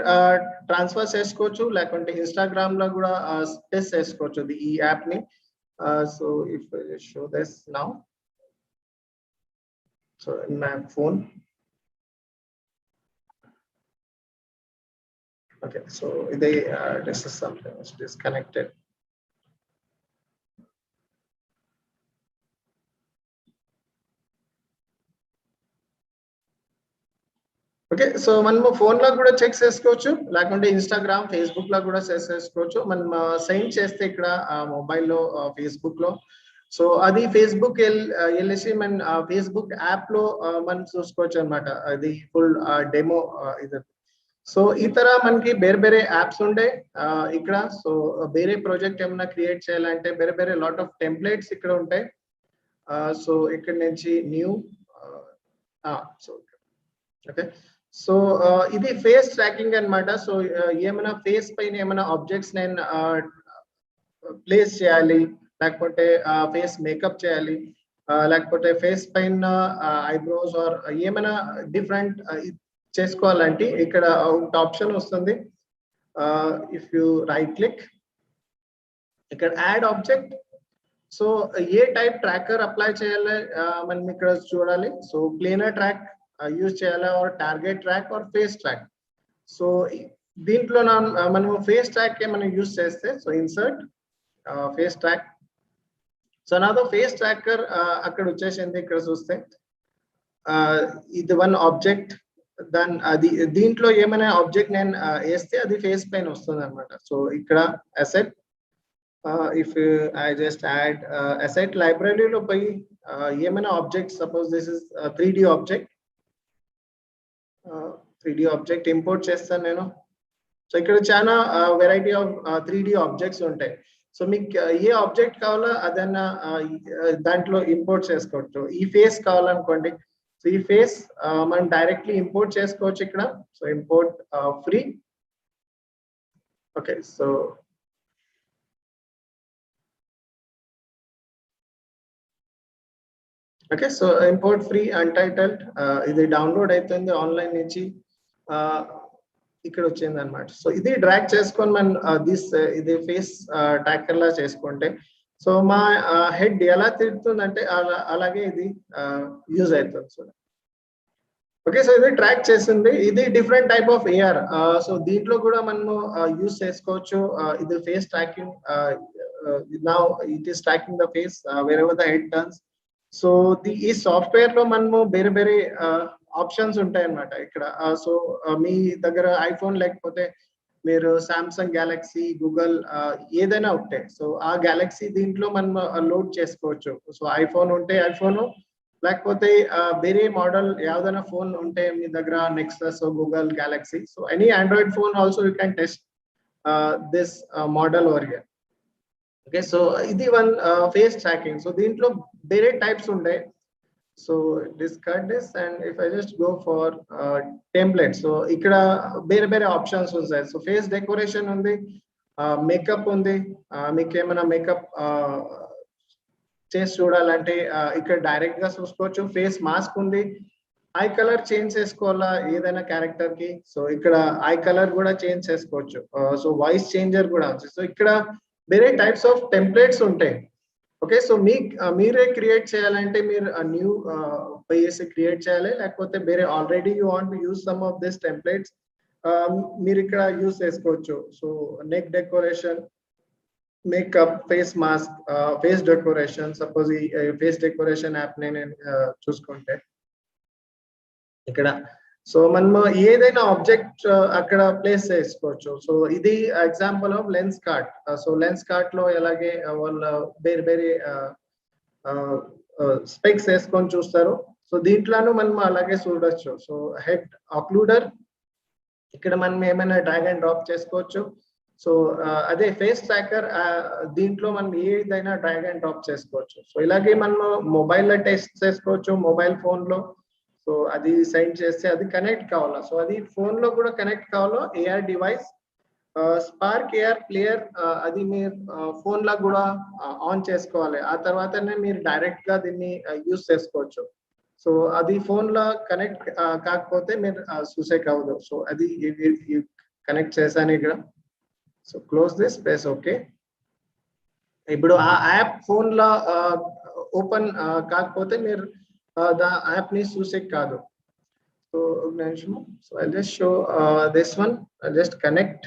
ట్రాన్స్ఫర్ చేసుకోవచ్చు, లేకుంటే ఇన్స్టాగ్రామ్ లో కూడా టెస్ట్ చేసుకోవచ్చు ఈ యాప్ ని. So if show this now, so in my phone. Okay, so ఇది this is something which is disconnected. Okay, so మనము ఫోన్ లో కూడా చెక్ చేసుకోవచ్చు, లేకుంటే ఇన్స్టాగ్రామ్ ఫేస్బుక్ లో కూడా చెక్ చేసుకోవచ్చు. మనం సెండ్ చేస్తే ఇక్కడ మొబైల్లో ఫేస్బుక్ లో, సో అది ఫేస్బుక్ వెళ్ళేసి మన ఫేస్బుక్ యాప్ లో మనం చూసుకోవచ్చు అనమాట. అది ఫుల్ డెమో ఇది. సో ఈ తర మనకి వేరే వేరే యాప్స్ ఉండే ఇక్కడ. సో వేరే ప్రాజెక్ట్ ఏమైనా క్రియేట్ చేయాలంటే వేరే వేరే లాట్ ఆఫ్ టెంప్లెట్స్ ఇక్కడ ఉంటాయి. సో ఇక్కడ నుంచి న్యూ, సో ఓకే, సో ఇది ఫేస్ ట్రాకింగ్ అన్నమాట. సో ఏమైనా ఫేస్ పైన ఏమైనా ఆబ్జెక్ట్స్ నేను ప్లేస్ చేయాలి, లేకపోతే ఫేస్ మేకప్ చేయాలి, లేకపోతే ఫేస్ పైన ఐబ్రోస్ ఆర్ ఏమైనా డిఫరెంట్ చేసుకోవాలంటే ఇక్కడ ఒక ఆప్షన్ వస్తుంది. ఇఫ్ యు రైట్ క్లిక్ ఇక్కడ యాడ్ ఆబ్జెక్ట్, సో ఏ టైప్ ట్రాకర్ అప్లై చేయాలి మనం ఇక్కడ చూడాలి. సో ప్లేనర్ ట్రాక్ యూజ్ చేయాలా, or target track, or face track. So దీంట్లో మనం ఫేస్ ట్రాక్ మనం యూజ్ చేస్తే, so insert face track. So నాతో ఫేస్ ట్రాకర్ అక్కడ వచ్చేసింది. ఇక్కడ చూస్తే ఇది వన్ ఆబ్జెక్ట్, దాని అది దీంట్లో ఏమైనా ఆబ్జెక్ట్ నేను వేస్తే అది ఫేస్ పైన వస్తుంది అనమాట. సో ఇక్కడ asset, if I just add asset library లో పోయి ఏమైనా object, suppose this is 3D object, 3D object import చేస్తాను నేను. సో ఇక్కడ చాలా వెరైటీ ఆఫ్ 3D ఆబ్జెక్ట్స్ ఉంటాయి. సో మీకు ఏ ఆబ్జెక్ట్ కావాలో అదన్నా దాంట్లో ఇంపోర్ట్ చేసుకోవచ్చు. ఈ ఫేస్ కావాలనుకోండి, సో ఈ ఫేస్ మనం డైరెక్ట్లీ ఇంపోర్ట్ చేసుకోవచ్చు ఇక్కడ. So import free. Okay, so okay, so import free untitled ఇది డౌన్లోడ్ అవుతుంది ఆన్లైన్ నుంచి, ఇక్కడ వచ్చింది అనమాట. సో ఇది డ్రాగ్ చేసుకొని మనం ఇది ఫేస్ ట్రాకర్ లా చేసుకుంటే, సో మా హెడ్ ఎలా తిరుగుతుందంటే అలాగే ఇది యూజ్ అవుతుంది. సో ఓకే, సో ఇది ట్రాక్ చేసింది. ఇది different type of AR. So దీంట్లో కూడా మనము యూజ్ చేసుకోవచ్చు. ఇది face tracking, now it is tracking the face wherever the head turns. So ఈ సాఫ్ట్వేర్ లో మనము వేరే వేరే ఆప్షన్స్ ఉంటాయి అన్నమాట ఇక్కడ. సో మీ దగ్గర ఐఫోన్ లేకపోతే మీరు సామ్సంగ్ గ్యాలక్సీ, గూగుల్ ఏదైనా ఉంటాయి. సో ఆ గ్యాలక్సీ దీంట్లో మనం లోడ్ చేసుకోవచ్చు. సో ఐఫోన్ ఉంటే ఐఫోన్, లేకపోతే వేరే మోడల్ ఏదైనా ఫోన్ ఉంటే మీ దగ్గర Nexus, Google, Galaxy. So any Android phone also you can test this model over here. Okay, so ఇది one face tracking. So దీంట్లో వేరే types ఉంటాయి. So discard this, and if I just go for template, so ఇక్కడ వేరే వేరే options ఉంటాయి. So face decoration ఉంది, makeup ఉంది, మీకు ఏమైనా మేకప్ చేసి చూడాలంటే ఇక్కడ డైరెక్ట్ గా చూసుకోవచ్చు. ఫేస్ మాస్క్ ఉంది, ఐ కలర్ చేంజ్ చేసుకోవాలా ఏదైనా క్యారెక్టర్ కి, సో ఇక్కడ ఐ కలర్ కూడా చేంజ్ చేసుకోవచ్చు. సో వాయిస్ చేంజర్ కూడా ఉంది. సో ఇక్కడ వేరే టైప్స్ ఆఫ్ టెంప్లెట్స్ ఉంటాయి. ఓకే, సో మీరే క్రియేట్ చేయాలంటే మీరు న్యూ పేజ్ క్రియేట్ చేయాలి, లేకపోతే వేరే already you want to use some of this templates మీరు ఇక్కడ యూజ్ చేసుకోవచ్చు. So neck decoration, makeup, face mask, face decoration. Suppose ఈ ఫేస్ డెకరేషన్ యాప్ నేను చూసుకుంటే ఇక్కడ సో మనము ఏదైనా ఆబ్జెక్ట్ అక్కడ ప్లేస్ చేసుకోవచ్చు. సో ఇది example of lens cart. So lens cart లో ఎలాగే వాళ్ళు వేరే వేరే స్పెక్స్ వేసుకొని చూస్తారు. సో దీంట్లోనూ మనం అలాగే చూడొచ్చు. సో హెడ్ ఆక్లూడర్, ఇక్కడ మనం ఏమైనా డ్రాగ్ అండ్ డ్రాప్ చేసుకోవచ్చు. సో అదే ఫేస్ ట్రాకర్, దీంట్లో మనం ఏదైనా డ్రాగ్ అండ్ డ్రాప్ చేసుకోవచ్చు. సో ఇలాగే మనం మొబైల్ లో టెస్ట్ చేసుకోవచ్చు, మొబైల్ ఫోన్ లో. సో అది సెండ్ చేస్తే అది కనెక్ట్ కావాలా, సో అది ఫోన్ లో కూడా కనెక్ట్ కావాలో AR device. Spark AR player, అది మీరు ఫోన్ లో కూడా ఆన్ చేసుకోవాలి, ఆ తర్వాతనే మీరు డైరెక్ట్ గా దీన్ని యూజ్ చేసుకోవచ్చు. సో అది ఫోన్ లో కనెక్ట్ కాకపోతే మీరు చూసే కావద్దు. సో అది కనెక్ట్ చేశాను ఇక్కడ. So close this space. Okay, ఇప్పుడు ఆ యాప్ ఫోన్ లో ఓపెన్ కాకపోతే మీరు the app needs to say kado. So I'll just show this one. I'll just connect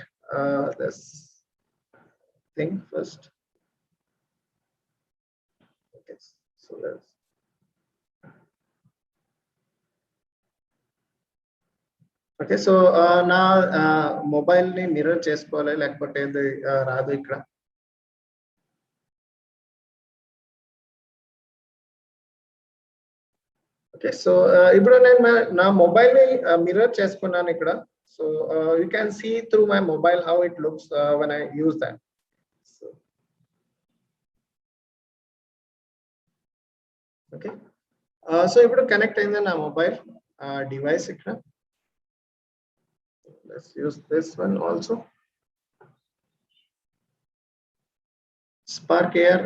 this thing first. Okay, so let's okay, so na mobile ni mirror chesukovali lekapothe edi raadu ikkada. Okay, so ఇప్పుడు నేను నా mobile ని mirror చేసుకున్నాను ఇక్కడ. So you can see through my mobile how it looks when I use that. So okay, so ఇప్పుడు connect అయింది నా mobile device ఇక్కడ. Let's use this one also. Spark Air,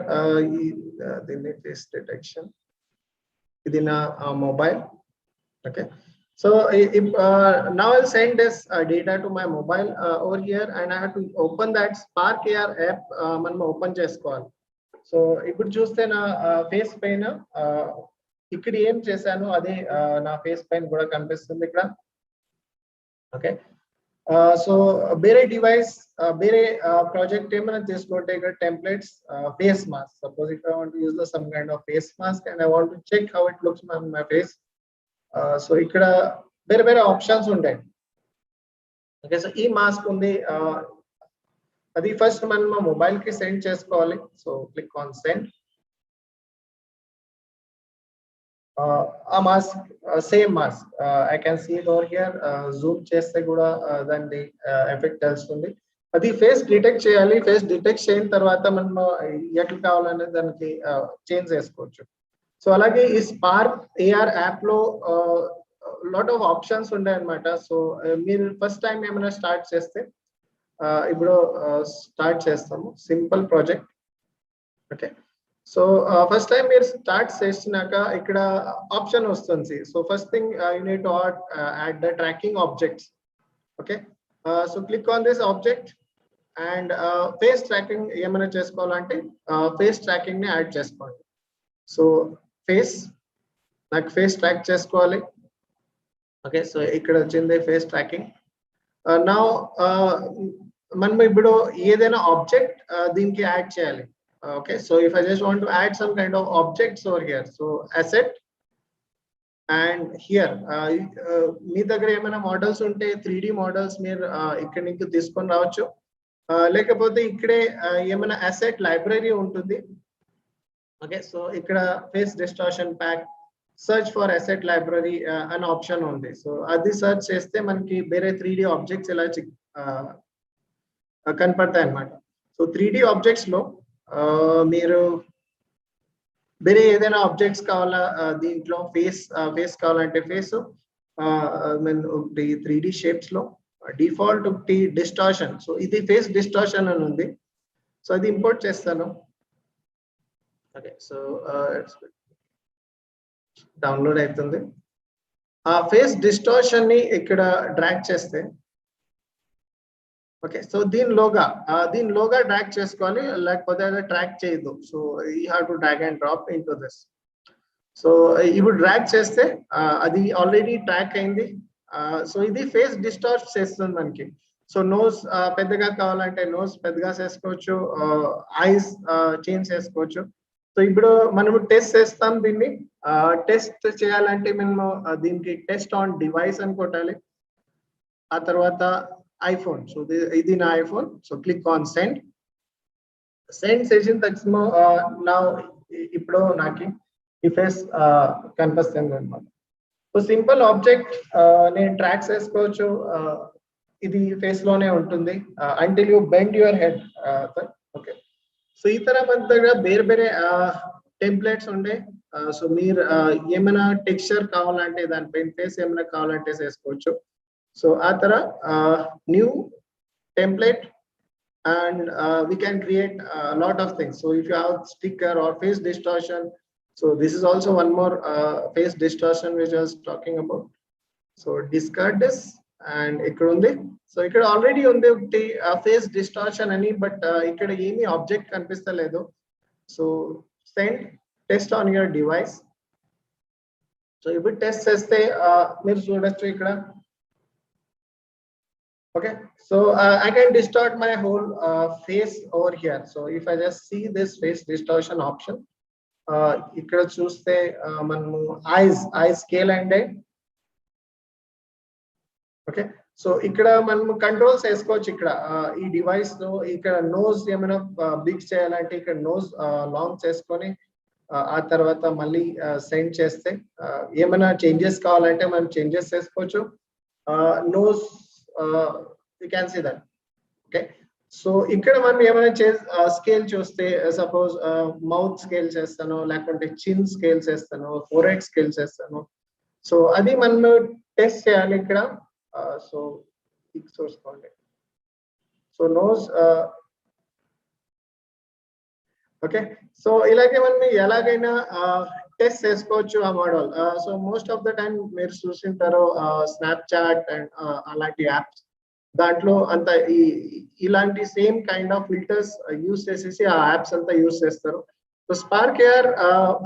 the face detection. ఇది నా mobile. Okay, so if now I'll send this data to my mobile over here, and I have to open that Spark AR app. మనం open చేసుకోవాలి. So ఇప్పుడు చూస్తే నా face పైన ఇక్కడ ఏం చేశాను అదే నా ఫేస్ పైన కూడా కనిపిస్తుంది ఇక్కడ. ఓకే, సో వేరే డివైస్ వేరే ప్రాజెక్ట్ ఏమైనా తీసుకుంటే ఇక్కడ templates face mask. Suppose if I want to use some kind of face mask and I want to check how it looks on my face. So ఇక్కడ వేరే వేరే ఆప్షన్స్ ఉంటాయి. Okay, so ఈ mask ఉంది, అది ఫస్ట్ మనం మా mobile కి సెండ్ చేసుకోవాలి. So click on send. ఆ mask same mask I can see it over here. Zoom చేస్తే కూడా దాని ఎఫెక్ట్ తెలుస్తుంది. అది ఫేస్ డిటెక్ట్ చేయాలి. ఫేస్ డిటెక్ట్ చేయిన తర్వాత మనం ఎట్లా కావాలనే దానికి చేంజ్ చేసుకోవచ్చు. సో అలాగే ఈ స్పార్క్ ఏఆర్ యాప్ లో లాట్ ఆఫ్ ఆప్షన్స్ ఉంటాయి అన్నమాట. సో మీరు ఫస్ట్ టైం ఏమైనా స్టార్ట్ చేస్తే ఇప్పుడు స్టార్ట్ చేస్తాము simple project. Okay, so first time మీరు స్టార్ట్ చేసినాక ఇక్కడ ఆప్షన్ వస్తుంది. So first thing you need to add the tracking objects. Okay, so click on this object and face tracking ఏమైనా చేసుకోవాలంటే ఫేస్ ట్రాకింగ్ ని యాడ్ చేసుకోండి. So face నాకు face track చేసుకోవాలి. ఓకే, సో ఇక్కడ వచ్చింది ఫేస్ ట్రాకింగ్. నా మనం ఇప్పుడు ఏదైనా ఆబ్జెక్ట్ దీనికి యాడ్ చేయాలి. Okay, so if I just want to add some kind of objects over here, so asset, and here మీ దగ్గర ఏమైనా మోడల్స్ ఉంటే 3D మోడల్స్ మీరు ఇక్కడ నుంచి తీసుకొని రావచ్చు, లేకపోతే ఇక్కడే ఏమైనా అసెట్ లైబ్రరీ ఉంటుంది. ఓకే, సో ఇక్కడ face distortion pack search for asset library అనే ఆప్షన్ ఉంది. సో అది సర్చ్ చేస్తే మనకి వేరే 3D ఆబ్జెక్ట్స్ ఇలా కనపడతాయి అన్నమాట. సో 3D ఆబ్జెక్ట్స్ లో మీరు వేరే ఏదైనా ఆబ్జెక్ట్స్ కావాలా, దీంట్లో ఫేస్ కావాలంటే ఫేస్, మీన్ 3D షేప్స్ లో డిఫాల్ట్ ఒకటి డిస్టార్షన్. సో ఇది ఫేస్ డిస్టార్షన్ అని ఉంది. సో అది ఇంపోర్ట్ చేస్తాను. ఓకే, సో డౌన్లోడ్ అవుతుంది. ఆ ఫేస్ డిస్టార్షన్ ని ఇక్కడ డ్రాగ్ చేస్తే, ఓకే, సో దీనిలోగా డ్రాగ్ చేసుకోవాలి, లేకపోతే అది ట్రాక్ చేయదు. So you have to drag and drop in to this. So ఇప్పుడు డ్రాగ్ చేస్తే అది ఆల్రెడీ ట్రాక్ అయింది. సో ఇది ఫేస్ డిస్టార్ట్ చేస్తుంది మనకి. సో నోస్ పెద్దగా కావాలంటే నోస్ పెద్దగా చేసుకోవచ్చు, ఐస్ చేంజ్ చేసుకోవచ్చు. సో ఇప్పుడు మనము టెస్ట్ చేస్తాం దీన్ని. టెస్ట్ చేయాలంటే మేము దీనికి టెస్ట్ ఆన్ డివైస్ అని కొట్టాలి. ఆ తర్వాత ఐఫోన్. సో ఇది నా iPhone. So click on send. Send చేసిన తక్షణ నా ఇప్పుడు నాకు ఈ ఫేస్ కనిపిస్తుంది అనమాట. సో సింపుల్ ఆబ్జెక్ట్ నేను ట్రాక్ చేసుకోవచ్చు. ఇది ఫేస్ లోనే ఉంటుంది until you bend your head. Okay, so ఈ తర మన దగ్గర వేరే వేరే టెంప్లెట్స్ ఉండే. సో మీరు ఏమైనా టెక్స్చర్ కావాలంటే దానిపైన ఫేస్ ఏమైనా కావాలంటే చేసుకోవచ్చు. సో ఆ తర new template and we can create a lot of things. So if you have sticker or face distortion, so this is also one more face distortion which I was talking about. So discard this and ikkada undi. So ikkada already undi okati face distortion ani, but ikkada emi object kanpistaledu. So send test on your device. So if you test cheste meer chudochu ikkada. Okay, so I can distort my whole face over here. So if I just see this face distortion option, ikkada chuste manamu eyes scale ande. Okay, so ikkada manamu controls chesukochu. Ikkada ee device lo ikkada nose emana big cheyalante ikkada nose long cheskoni ఆ తర్వాత మళ్ళీ send చేస్తే ఏమైనా changes కావాలంటే మనం changes చేసుకోవచ్చు. Nose you can see that. Okay, so ikkada మనం ఏమైనా స్కేల్ చూస్తే సపోజ్ మౌత్ స్కేల్ చేస్తాను, లేకుంటే చిన్ స్కేల్ చేస్తాను, ఫోర్హెడ్ స్కేల్ చేస్తాను. సో అది మనం టెస్ట్ చేయాలి ఇక్కడ. సో చూసుకోండి. సో నోస్ ఓకే, సో ఇలాగే మనం ఎలాగైనా టెస్ట్ చేసుకోవచ్చు ఆ model. So most of the time మీరు చూసింటారు స్నాప్చాట్ అండ్ అలాంటి యాప్స్. దాంట్లో అంత ఇలాంటి same kind of filters use చేసేసి ఆ యాప్స్ అంతా యూస్ చేస్తారు. సో స్పార్క్ ఏఆర్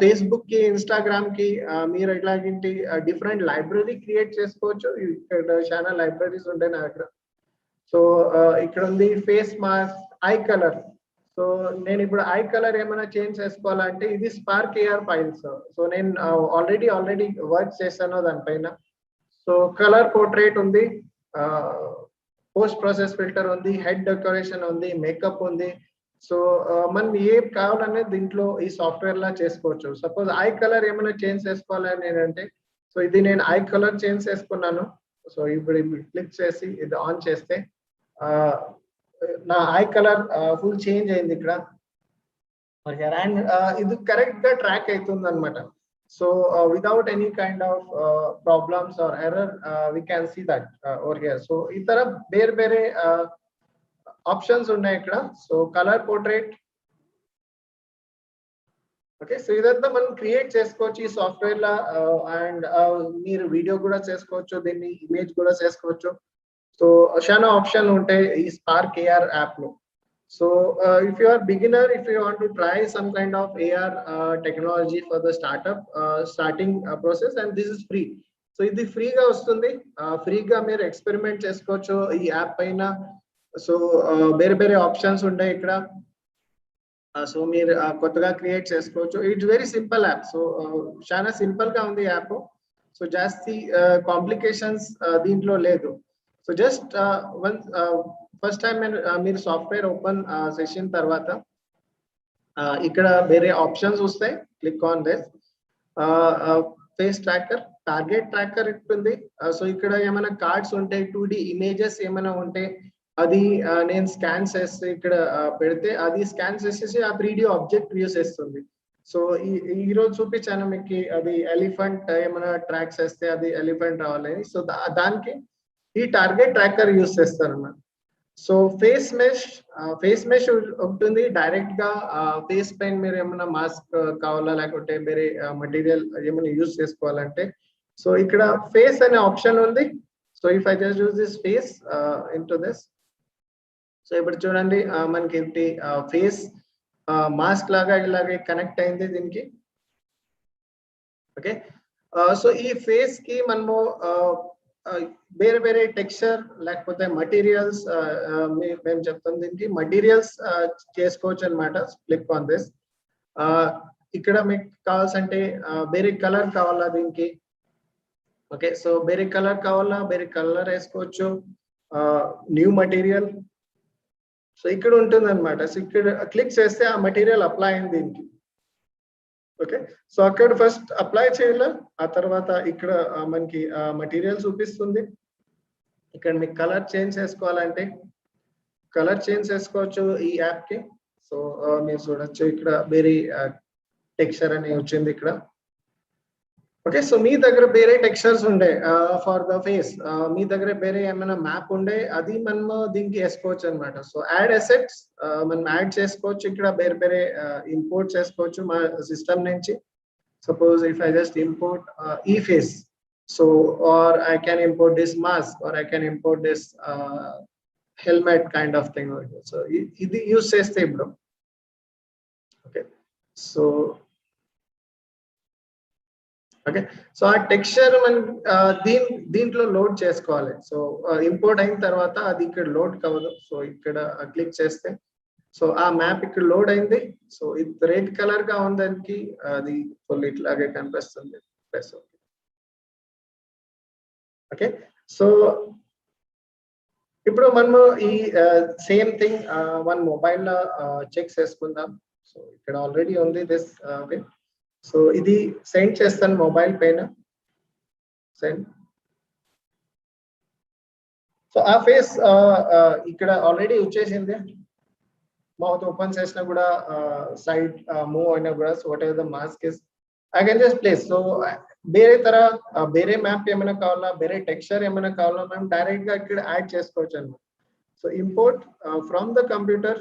ఫేస్బుక్ కి, ఇన్స్టాగ్రామ్ కి మీరు ఇట్లాంటి డిఫరెంట్ లైబ్రరీ క్రియేట్ చేసుకోవచ్చు. ఇక్కడ చాలా లైబ్రరీస్ ఉంటాయి నా దగ్గర. సో ఇక్కడ ఉంది face mask, I colour. So నేను ఇప్పుడు ఐ కలర్ ఏమైనా చేంజ్ చేసుకోవాలంటే ఇది స్పార్క్ ఏఆర్ ఫైల్స్. సో నేను ఆల్రెడీ వర్క్ చేశాను దానిపైన. సో కలర్ పోర్ట్రేట్ ఉంది, పోస్ట్ ప్రాసెస్ ఫిల్టర్ ఉంది, హెడ్ డెకరేషన్ ఉంది, మేకప్ ఉంది. సో మనం ఏం కావాలనేది దీంట్లో ఈ సాఫ్ట్వేర్ లా చేసుకోవచ్చు. సపోజ్ ఐ కలర్ ఏమైనా చేంజ్ చేసుకోవాలని నేనంటే, సో ఇది నేను ఐ కలర్ చేంజ్ చేసుకున్నాను. సో ఇప్పుడు క్లిక్ చేసి ఇది ఆన్ చేస్తే నా ఐ కలర్ ఫుల్ చేంజ్ అయింది ఇక్కడ. అండ్ ఇది కరెక్ట్ గా ట్రాక్ అవుతుంది అనమాట. So without any kind of problems or error, we can see that over here. So ee tara bere options unnai ikkada. So color portrait. Okay, so idanతా మనం create చేసుకోవచ్చు ఈ software law. And మీరు video కూడా చేసుకోవచ్చు, దీన్ని image కూడా చేసుకోవచ్చు. So చాలా ఆప్షన్ ఉంటాయి ఈ స్పార్క్ ఏఆర్ యాప్ లో. So if you are beginner, if you want to try some kind of AR technology for the starting process, and this is free. So ఇది ఫ్రీగా వస్తుంది, ఫ్రీగా మీరు ఎక్స్పెరిమెంట్ చేసుకోవచ్చు ఈ యాప్ పైన. సో వేరే ఆప్షన్స్ ఉంటాయి ఇక్కడ. సో మీరు కొత్తగా క్రియేట్ చేసుకోవచ్చు. It's very simple app. So చాలా సింపుల్ గా ఉంది యాప్. సో జాస్తి కాంప్లికేషన్స్ దీంట్లో లేదు. సో జస్ట్ ఫస్ట్ టైం మీరు సాఫ్ట్వేర్ ఓపెన్ చేసిన తర్వాత ఇక్కడ వేరే ఆప్షన్స్ వస్తాయి. Click on this. Face tracker, target tracker ఉంటుంది. సో ఇక్కడ ఏమైనా కార్డ్స్ ఉంటాయి, 2D ఇమేజెస్ ఏమైనా ఉంటే అది నేను స్కాన్ చేస్తే ఇక్కడ పెడితే అది స్కాన్ చేసేసి ఆ 3D ఆబ్జెక్ట్ వ్యూ చేస్తుంది. సో ఈ రోజు చూపించాను మీకు, అది ఎలిఫెంట్ ఏమైనా ట్రాక్ చేస్తే అది ఎలిఫెంట్ రావాలని. సో దానికి ఈ టార్గెట్ ట్రాకర్ యూస్ చేస్తారన్నమాట. సో ఫేస్ మెష్ ఉంటుంది. డైరెక్ట్ గా ఫేస్ పైన మీరు ఏమైనా మాస్క్ కావాలా లేకుంటే వేరే మెటీరియల్ ఏమైనా యూజ్ చేసుకోవాలంటే, సో ఇక్కడ ఫేస్ అనే ఆప్షన్ ఉంది. So if I just use this face into this, so ఇప్పుడు చూడండి మనకి ఫేస్ మాస్క్ లాగా ఇలాగే కనెక్ట్ అయింది దీనికి. ఓకే, సో ఈ ఫేస్ కి మనము వేరే వేరే టెక్స్చర్ లేకపోతే మటీరియల్స్ మేము చెప్తాం, దీనికి మటీరియల్స్ చేసుకోవచ్చు అనమాట. Click on this. ఇక్కడ మీకు కావాల్సంటే వేరే కలర్ కావాలా దీనికి. ఓకే, సో వేరే కలర్ కావాలా, వేరే కలర్ వేసుకోవచ్చు. న్యూ మటీరియల్, సో ఇక్కడ ఉంటుంది అనమాట. సో ఇక్కడ క్లిక్ చేస్తే ఆ మెటీరియల్ అప్లై అయింది దీనికి. ఓకే, సో అక్కడ ఫస్ట్ అప్లై చేయాలి, ఆ తర్వాత ఇక్కడ మనకి మెటీరియల్ చూపిస్తుంది. ఇక్కడ మీకు కలర్ చేంజ్ చేసుకోవాలంటే కలర్ చేంజ్ చేసుకోవచ్చు ఈ యాప్ కి. సో మీరు చూడొచ్చు ఇక్కడ వేరే టెక్స్చర్ అని వచ్చింది ఇక్కడ. ఓకే, సో మీ దగ్గర వేరే టెక్స్చర్స్ ఉండే ఫర్ ద ఫేస్, మీ దగ్గర వేరే ఏమైనా మ్యాప్ ఉండే అది మనము దీనికి వేసుకోవచ్చు అనమాట. సో యాడ్ అసెట్స్ మనం యాడ్ చేసుకోవచ్చు, ఇక్కడ వేరే వేరే ఇంపోర్ట్ చేసుకోవచ్చు మా సిస్టమ్ నుంచి. Suppose if I just import ఈ face, so or I can import this mask or I can import this helmet kind of thing. So ఇది యూస్ చేస్తే ఇప్పుడు. ఓకే, సో ఓకే, సో ఆ టెక్స్చర్ మనం దీంట్లో లోడ్ చేసుకోవాలి. So import అయిన తర్వాత అది ఇక్కడ లోడ్ కావదు. సో ఇక్కడ క్లిక్ చేస్తే సో ఆ మ్యాప్ ఇక్కడ లోడ్ అయింది. సో ఇది రెడ్ కలర్ గా ఉందానికి అది ఫుల్ ఇట్లాగే కనిపిస్తుంది. ఓకే, సో ఇప్పుడు మనము ఈ సేమ్ థింగ్ మన మొబైల్ లో చెక్ చేసుకుందాం. సో ఇక్కడ ఆల్రెడీ ఉంది దిస్. ఓకే, సో ఇది సెండ్ చేస్తాను మొబైల్ పైన. సెండ్. సో ఆ ఫేస్ ఇక్కడ ఆల్రెడీ వచ్చేసింది. మౌత్ ఓపెన్ చేసినా కూడా సైడ్ మూవ్ అయినా కూడా, so what ever the mask is I can just place. So వేరే మ్యాప్ ఏమైనా కావాలా, వేరే టెక్స్చర్ ఏమైనా కావాలా, మనం డైరెక్ట్ గా ఇక్కడ యాడ్ చేసుకోవచ్చు అన్నమాట. So import from the computer,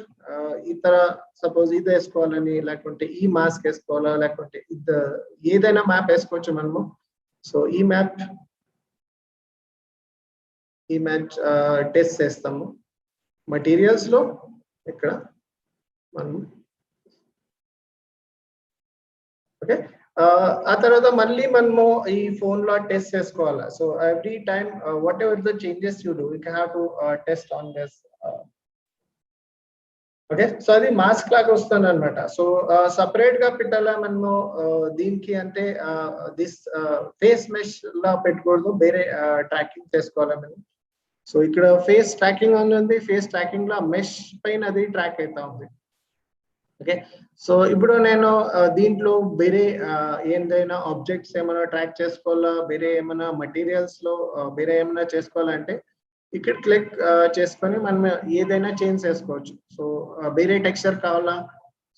ఇతర సపోజ్ ఇది వేసుకోవాలని లేకుంటే ఈ మాస్క్ వేసుకోవాలా లేకుంటే ఏదైనా మ్యాప్ వేసుకోవచ్చు మనము. సో ఈ మ్యాప్ టెస్ట్ చేస్తాము మెటీరియల్స్ లో. ఇక్కడ మనము ఓకే, ఆ తర్వాత మళ్ళీ మనము ఈ ఫోన్ లో టెస్ట్ చేసుకోవాలి. So every time what ever the changes you do, you can have to test on this. Okay, so అది మాస్క్ లాగా వస్తుంది అనమాట. సో సపరేట్ గా పెట్టాలా మనము దీనికి అంటే దిస్ ఫేస్ మెష్ లా పెట్టకూడదు, వేరే ట్రాకింగ్ చేసుకోవాలి మనం. సో ఇక్కడ ఫేస్ ట్రాకింగ్ ఉంది, ఫేస్ ట్రాకింగ్ లో మెష్ పైన అది ట్రాక్ అవుతా ఉంది. ఓకే, సో ఇప్పుడు నేను దీంట్లో వేరే ఏదైనా ఆబ్జెక్ట్స్ ఏమైనా ట్రాక్ చేసుకోవాలా, వేరే ఏమైనా మెటీరియల్స్ లో వేరే ఏమైనా చేసుకోవాలంటే ఇక్కడ క్లిక్ చేసుకొని మనం ఏదైనా చేంజ్ చేసుకోవచ్చు. సో వేరే టెక్స్చర్ కావాలా,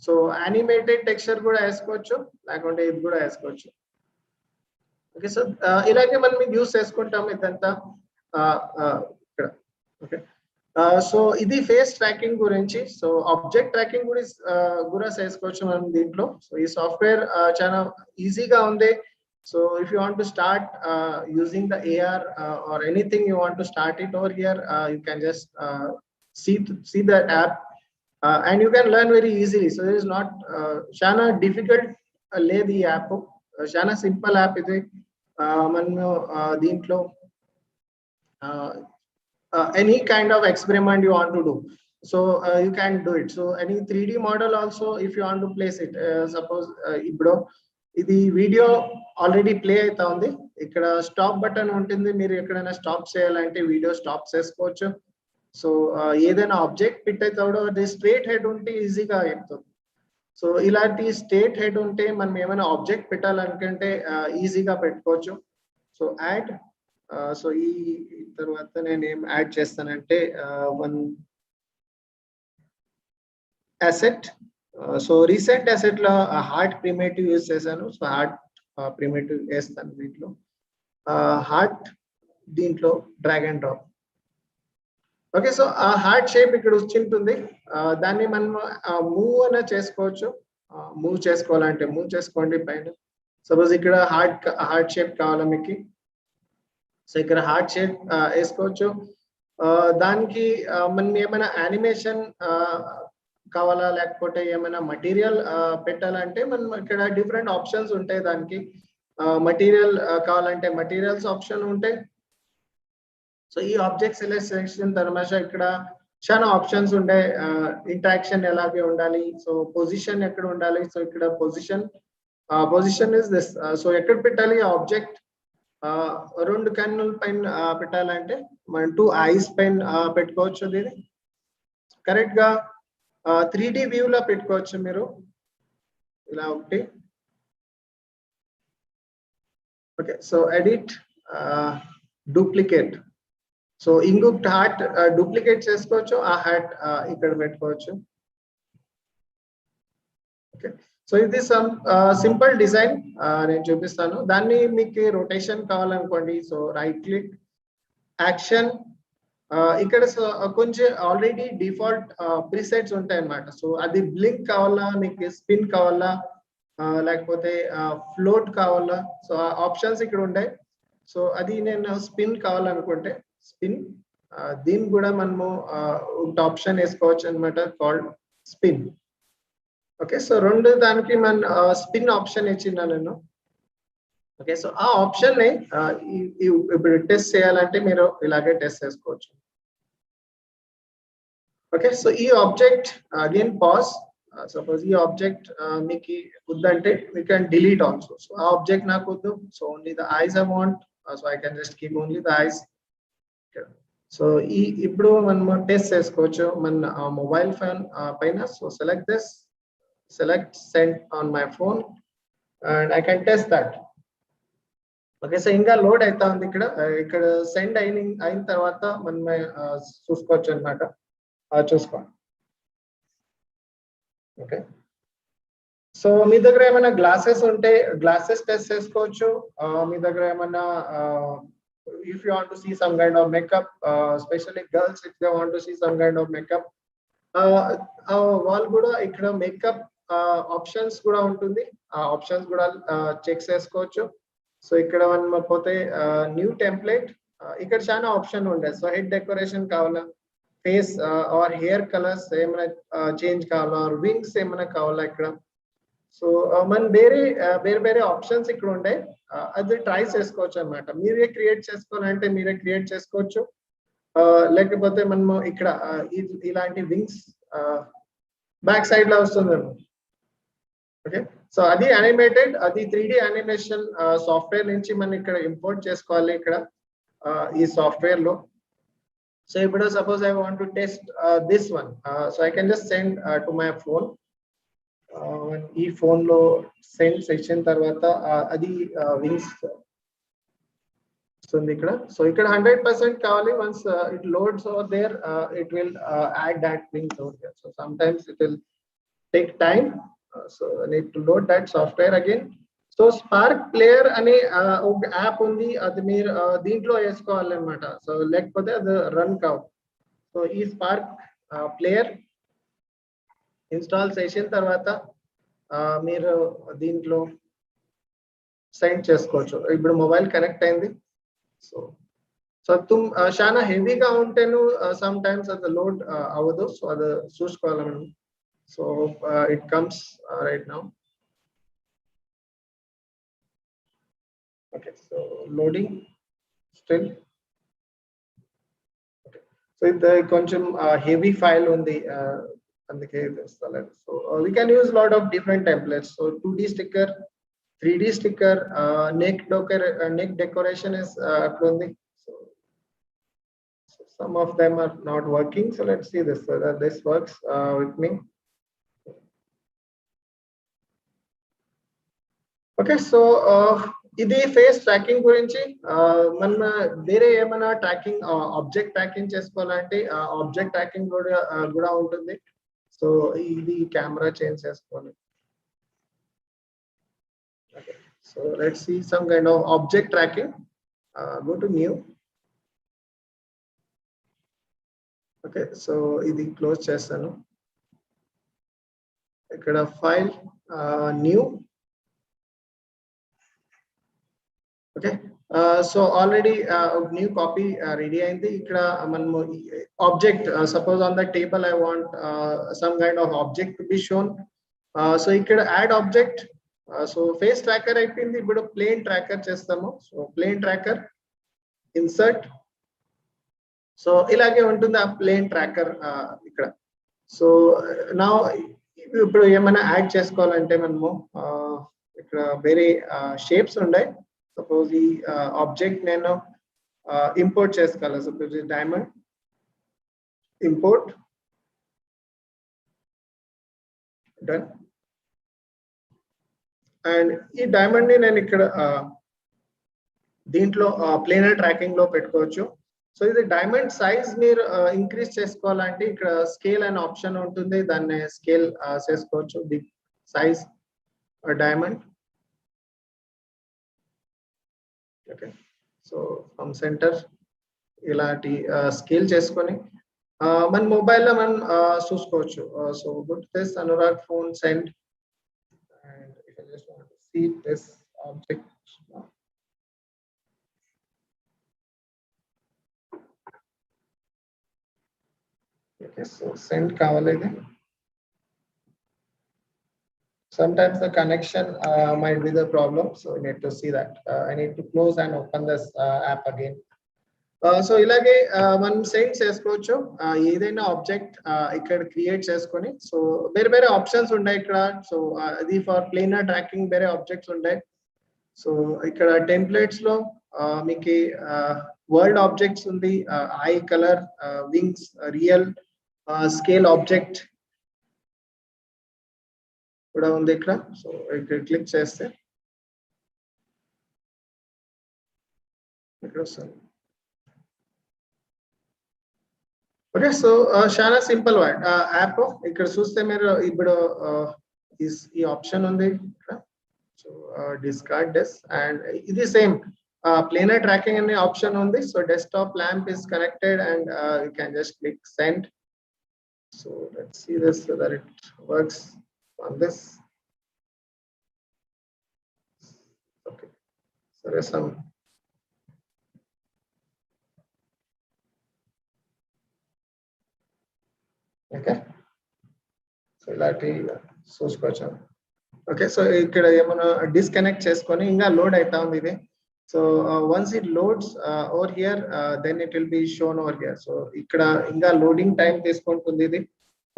సో యానిమేటెడ్ టెక్స్చర్ కూడా వేసుకోవచ్చు లేకుంటే ఇది కూడా వేసుకోవచ్చు. ఓకే, సో ఇలాగే మనం యూస్ చేసుకుంటాం ఇదంతా ఇక్కడ. ఓకే, సో ఇది ఫేస్ ట్రాకింగ్ గురించి. సో ఆబ్జెక్ట్ ట్రాకింగ్ కూడా చేసుకోవచ్చు మనం దీంట్లో. సో ఈ సాఫ్ట్వేర్ చాలా ఈజీగా ఉంది. So if you want to start using the AR or anything you want to start it over here, you can just see the app and you can learn very easily. So there is not shana difficult లేదు ఈ app, చాలా simple app ఇది. మనము దీంట్లో any kind of experiment you want to do, so you can do it. So any 3D model also if you want to place it, suppose ఇప్పుడు ఇది video already play అవుతా ఉంది. ఇక్కడ stop button ఉంటుంది, మీరు ఎక్కడైనా స్టాప్ చేయాలంటే video stop చేసుకోవచ్చు. సో ఏదైనా ఆబ్జెక్ట్ పిట్ అవుతాడో అది స్ట్రేట్ హెడ్ ఉంటే ఈజీగా ఎక్కుతుంది. సో ఇలాంటి స్ట్రేట్ హెడ్ ఉంటే మనం ఏమైనా ఆబ్జెక్ట్ పెట్టాలనుకుంటే ఈజీగా పెట్టుకోవచ్చు. సో యాడ్ సో ఈ తర్వాత నేను ఏం యాడ్ చేస్తానంటే one asset. So recent asset లో హార్ట్ ప్రిమేటివ్ యూజ్ చేశాను. సో హార్ట్ ప్రిమేటివ్ వేస్తాను దీంట్లో. హార్ట్ దీంట్లో drag and drop. Okay, so ఆ హార్ట్ షేప్ ఇక్కడ వచ్చింటుంది. దాన్ని మనం మూవ్ అనే చేసుకోవచ్చు. మూవ్ చేసుకోవాలంటే మూవ్ చేసుకోండి పైన. సపోజ్ ఇక్కడ హార్ట్ షేప్ కావాలా మీకు, సో ఇక్కడ హార్ట్ షేప్ వేసుకోవచ్చు. దానికి మనం ఏమైనా యానిమేషన్ కావాలా లేకపోతే ఏమైనా మటీరియల్ పెట్టాలంటే మనం ఇక్కడ డిఫరెంట్ ఆప్షన్స్ ఉంటాయి. దానికి మటీరియల్ కావాలంటే మటీరియల్స్ ఆప్షన్ ఉంటాయి. సో ఈ ఆబ్జెక్ట్ సెలెక్ట్ చేసిన తర్వాత ఇక్కడ చాలా ఆప్షన్స్ ఉంటాయి. ఇంటరాక్షన్ ఎలాగే ఉండాలి, సో పొజిషన్ ఎక్కడ ఉండాలి. సో ఇక్కడ పొజిషన్ ఇస్ దిస్. సో ఎక్కడ పెట్టాలి ఆబ్జెక్ట్, రెండు కన్నుల పైన పెట్టాలంటే మనం 2 ఐస్ పైన పెట్టుకోవచ్చు. దీన్ని కరెక్ట్ గా 3D వ్యూ లో పెట్టుకోవచ్చు మీరు ఇలా ఒకటి. Okay, so edit duplicate. So ఇంకొక హార్ట్ డూప్లికేట్ చేసుకోవచ్చు, ఆ హార్ట్ ఇక్కడ పెట్టుకోవచ్చు. ఓకే, సో ఇది సింపుల్ డిజైన్ నేను చూపిస్తాను. దాన్ని మీకు రొటేషన్ కావాలనుకోండి, సో రైట్ క్లిక్ యాక్షన్. ఇక్కడ కొంచెం ఆల్రెడీ డిఫాల్ట్ ప్రీసెట్స్ ఉంటాయి అన్నమాట. సో అది బ్లింక్ కావాలా మీకు, స్పిన్ కావాలా లేకపోతే ఫ్లోట్ కావాలా, సో ఆప్షన్స్ ఇక్కడ ఉంటాయి. సో అది నేను స్పిన్ కావాలనుకుంటే స్పిన్, దీన్ని కూడా మనము ఒక ఆప్షన్ వేసుకోవచ్చు అనమాట, కాల్డ్ స్పిన్. ఓకే, సో రెండు దానికి మన స్పిన్ ఆప్షన్ ఇచ్చిన నేను. ఓకే, సో ఆ ఆప్షన్ ని ఇప్పుడు టెస్ట్ చేయాలంటే మీరు ఇలాగే టెస్ట్ చేసుకోవచ్చు. ఓకే, సో ఈ ఆబ్జెక్ట్ అగైన్ పాజ్. సపోజ్ ఈ ఆబ్జెక్ట్ మీకు వద్దంటే we can delete also. So ఆ ఆబ్జెక్ట్ నాకు వద్దు, so only the ice I want, so I can just keep only the ice. So ఇప్పుడు మనం టెస్ట్ చేసుకోవచ్చు మన మొబైల్ ఫోన్ పైన. So select send on my phone and I can test that. Okay, so ఇంకా load అవుతా ఉంది ఇక్కడ send అయిన తర్వాత మనం చూసుకోవచ్చు అనమాట. చూసుకోండి. ఓకే, సో మీ దగ్గర ఏమైనా గ్లాసెస్ ఉంటే గ్లాసెస్ టెస్ట్ చేసుకోవచ్చు. మీ దగ్గర ఏమైనా if you want to see some kind of makeup, especially girls, if they want to see some kind of makeup, వాళ్ళు కూడా ఇక్కడ మేకప్ ఆప్షన్స్ కూడా ఉంటుంది. ఆ ఆప్షన్స్ కూడా చెక్ చేసుకోవచ్చు. సో ఇక్కడ మనం పోతే న్యూ టెంప్లెట్, ఇక్కడ చాలా ఆప్షన్ ఉంటాయి. సో హెడ్ డెకరేషన్ కావాలా, ఫేస్ ఆర్ హెయిర్ కలర్స్ ఏమైనా చేంజ్ కావాలా, ఆర్ వింగ్స్ ఏమైనా కావాలా ఇక్కడ. సో మన వేరే ఆప్షన్స్ ఇక్కడ ఉంటాయి. అది ట్రై చేసుకోవచ్చు అనమాట. మీరే క్రియేట్ చేసుకోవాలంటే మీరే క్రియేట్ చేసుకోవచ్చు. లేకపోతే మనము ఇక్కడ ఇలాంటి వింగ్స్ బ్యాక్ సైడ్ లో వస్తుంది. ఓకే, సో అది యానిమేటెడ్, అది 3D యానిమేషన్ సాఫ్ట్వేర్ నుంచి మనం ఇక్కడ ఇంపోర్ట్ చేసుకోవాలి ఇక్కడ ఈ సాఫ్ట్వేర్ లో. సో ఇప్పుడు suppose I want to test this one, so I can just send to my phone. ఈ ఫోన్ లో సెండ్ సెక్షన్ తర్వాత అది వింగ్స్ వస్తుంది ఇక్కడ. సో ఇక్కడ 100% కావాలి. Once it loads over there it will add that wings over there. So some times it will take time. So I need to load that software again. So spark player అనే ఒక app ఉంది, అది మీరు దీంట్లో వేసుకోవాలన్నమాట. So లేకపోతే అది run కావు. సో ఈ స్పార్క్ ప్లేయర్ ఇన్స్టాల్ చేసిన తర్వాత మీరు దీంట్లో సెండ్ చేసుకోవచ్చు. ఇప్పుడు మొబైల్ కనెక్ట్ అయింది. సో చాలా హెవీగా ఉంటేను సమ్ టైమ్స్ అది లోడ్ అవ్వదు. సో అది చూసుకోవాలి మనం. So it comes right now. Okay, so loading still. Okay, so ఇది కొంచెం హెవీ ఫైల్ ఉంది, అందుకే తెలుస్తలేదు. So we can use lot of different templates. So 2D sticker, 3D sticker, neck decoration is aplundi. So some of them are not working. So let's see this, whether this works with me. Okay, so ఇది face tracking గురించి మన వేరే ఏమైనా tracking object tracking చేసుకోవాలంటే object tracking కూడా ఉంటుంది. So ఇది camera change చేసుకోవాలి. Okay. So let's see some kind of object tracking. Go to new. Okay, so ఇది క్లోజ్ చేస్తాను. ఇక్కడ file new. Okay, so already new copy ready అయింది. ఇక్కడ మనము object suppose on the table I want some kind of object to be shown. So ఇక్కడ add object. So face tracker అయిపోయింది. ఇప్పుడు plane tracker చేస్తాము. So plane tracker insert. So ఇలాగే ఉంటుంది ఆ ప్లేన్ ట్రాకర్ ఇక్కడ. సో నా ఇప్పుడు ఏమైనా యాడ్ చేసుకోవాలంటే మనము ఇక్కడ వేరే షేప్స్ ఉన్నాయి. సపోజ్ ఈ ఆబ్జెక్ట్ నేను ఇంపోర్ట్ చేసుకోవాలి. Suppose diamond import done. And ఈ డైమండ్ ని నేను ఇక్కడ దీంట్లో ప్లేనర్ ట్రాకింగ్ లో పెట్టుకోవచ్చు. సో ఇది డైమండ్ సైజ్ మీరు ఇంక్రీజ్ చేసుకోవాలంటే ఇక్కడ స్కేల్ అనే ఆప్షన్ ఉంటుంది. దాన్ని స్కేల్ చేసుకోవచ్చు. The size diamond. Okay, so from centre ఇలాంటి స్కేల్ చేసుకొని మన మొబైల్లో మనం చూసుకోవచ్చు. So good this Anurag phone send. And if I just want to see this object. Okay, so send కావాలి. Sometimes the connection might be the problem, so we need to see that. I need to close and open this app again. So ఇలాగే మనం send చేసుకోవచ్చు ఏదైనా object ఇక్కడ create చేసుకొని. So వేరే వేరే options ఉన్నాయి ఇక్కడ. సో అది ఫర్ ప్లేనర్ ట్రాకింగ్ వేరే ఆబ్జెక్ట్స్ ఉంటాయి. సో ఇక్కడ టెంప్లెట్స్ లో మీకు వరల్డ్ ఆబ్జెక్ట్స్ ఉంది, I colour, wings, real, scale object కూడా ఉంది ఇక్కడ. సో ఇక్కడ క్లిక్ చేస్తే ఇక్కడ వస్తుంది. ఓకే, సో చాలా సింపుల్ యాప్. ఇక్కడ చూస్తే మీరు ఇప్పుడు ఈ ఆప్షన్ ఉంది ఇక్కడ. So discard this. అండ్ ఇది సేమ్ ప్లేనర్ ట్రాకింగ్ అనే ఆప్షన్ ఉంది. So desktop lamp is connected and you can just click send. So let's see this whether it works on this. Okay, so there's some okay. So ఇలాంటి చూసుకోవచ్చు. Okay, so ఇక్కడ ఏమైనా disconnect చేసుకొని ఇంకా load అవుతా ఉంది ఇది. So once it loads over here, then it will be shown over here. So ఇక్కడ ఇంకా లోడింగ్ టైం తీసుకుంటుంది ఇది.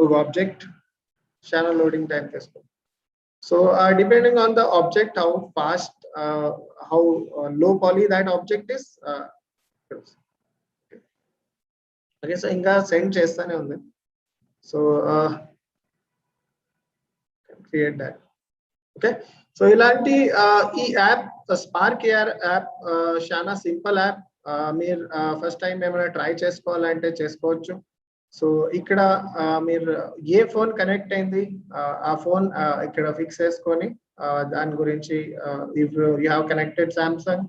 ఒక ఆబ్జెక్ట్ చాలా లోడింగ్ టైం తీసుకుంటుంది. So depending on the object, how fast, how low poly that object is. Okay, so ఇంకా send చేస్తానే ఉంది. So create that. Okay, so ఇలాంటి ఈ యాప్ స్పార్క్ ఏఆర్ యాప్ చాలా సింపుల్ యాప్. మీరు ఫస్ట్ టైం ఏమైనా try చేసుకోవాలంటే చేసుకోవచ్చు. సో ఇక్కడ మీరు ఏ ఫోన్ కనెక్ట్ అయింది ఆ ఫోన్ ఇక్కడ ఫిక్స్ చేసుకొని దాని గురించి if you have connected Samsung,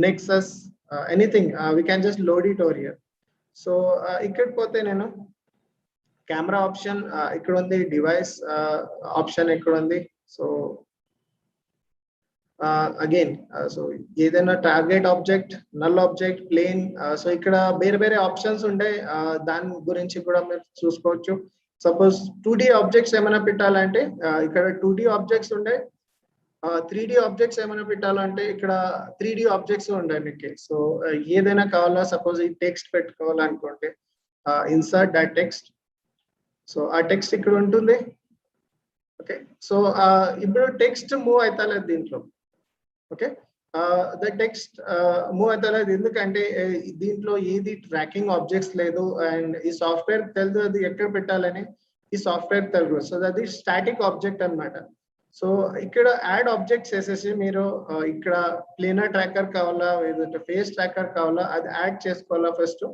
Nexus, anything we can just load it over here. So ఇక్కడ పోతే నేను కెమెరా ఆప్షన్ ఇక్కడ ఉంది, డివైస్ ఆప్షన్ ఇక్కడ ఉంది. సో అగైన్ సో ఏదైనా target object, null object, plane, so ఇక్కడ వేరే వేరే ఆప్షన్స్ ఉంటాయి. దాని గురించి కూడా మీరు చూసుకోవచ్చు. సపోజ్ 2D ఆబ్జెక్ట్స్ ఏమైనా పెట్టాలంటే ఇక్కడ 2D ఆబ్జెక్ట్స్ ఉంటాయి. 3D ఆబ్జెక్ట్స్ ఏమైనా పెట్టాలంటే ఇక్కడ 3D ఆబ్జెక్ట్స్ ఉంటాయి మీకు. సో ఏదైనా కావాలా, సపోజ్ ఈ టెక్స్ట్ పెట్టుకోవాలనుకోండి, ఇన్సర్ట్ దట్ టెక్స్ట్. సో ఆ టెక్స్ట్ ఇక్కడ ఉంటుంది. ఓకే, సో ఇప్పుడు టెక్స్ట్ మూవ్ అవుతలేదు దీంట్లో. ఓకే, ద టెక్స్ట్ మూవ్ అవుతలేదు ఎందుకంటే దీంట్లో ఏది ట్రాకింగ్ ఆబ్జెక్ట్స్ లేదు. అండ్ ఈ సాఫ్ట్వేర్ తెలుసు అది ఎక్కడ పెట్టాలని, ఈ సాఫ్ట్వేర్ తెలుసు. సో అది స్టాటిక్ ఆబ్జెక్ట్ అన్నమాట. సో ఇక్కడ యాడ్ ఆబ్జెక్ట్స్ వేసేసి మీరు ఇక్కడ ప్లేనర్ ట్రాకర్ కావాలా లేదంటే ఫేస్ ట్రాకర్ కావాలా అది యాడ్ చేసుకోవాలా ఫస్ట్.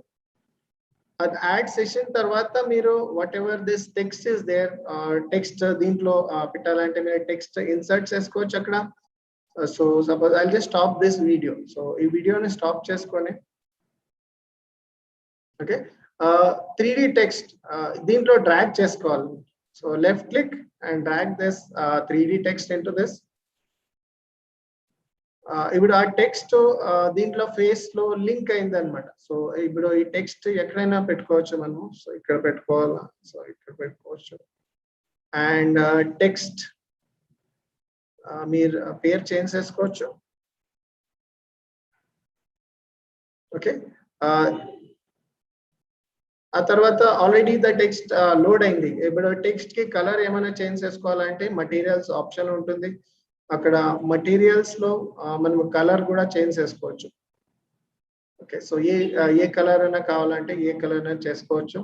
అది యాడ్ చేసిన తర్వాత మీరు whatever this text is there text దీంట్లో పెట్టాలంటే మీరు టెక్స్ట్ ఇన్సర్ట్ చేసుకోవచ్చు అక్కడ. So suppose I just stop this video. So ఈ వీడియోని స్టాప్ చేసుకొని ఓకే 3D టెక్స్ట్ దీంట్లో డ్రాగ్ చేసుకోవాలి. So left click and drag this 3D text into this. ఇప్పుడు ఆ టెక్స్ట్ దీంట్లో ఫేస్ లో లింక్ అయింది అనమాట. సో ఇప్పుడు ఈ టెక్స్ట్ ఎక్కడైనా పెట్టుకోవచ్చు మనము. సో ఇక్కడ పెట్టుకోవాలా, సో ఇక్కడ పెట్టుకోవచ్చు. అండ్ టెక్స్ట్ మీరు పేరు చేంజ్ చేసుకోవచ్చు. ఓకే ఆ తర్వాత ఆల్రెడీ ద టెక్స్ట్ లోడ్ అయింది. ఇప్పుడు టెక్స్ట్ కి కలర్ ఏమైనా చేంజ్ చేసుకోవాలంటే మటీరియల్స్ ఆప్షన్ ఉంటుంది. అక్కడ మటీరియల్స్ లో మనం కలర్ కూడా చేంజ్ చేసుకోవచ్చు. ఓకే సో ఏ కలర్ అయినా కావాలంటే ఏ కలర్ అయినా చేసుకోవచ్చు.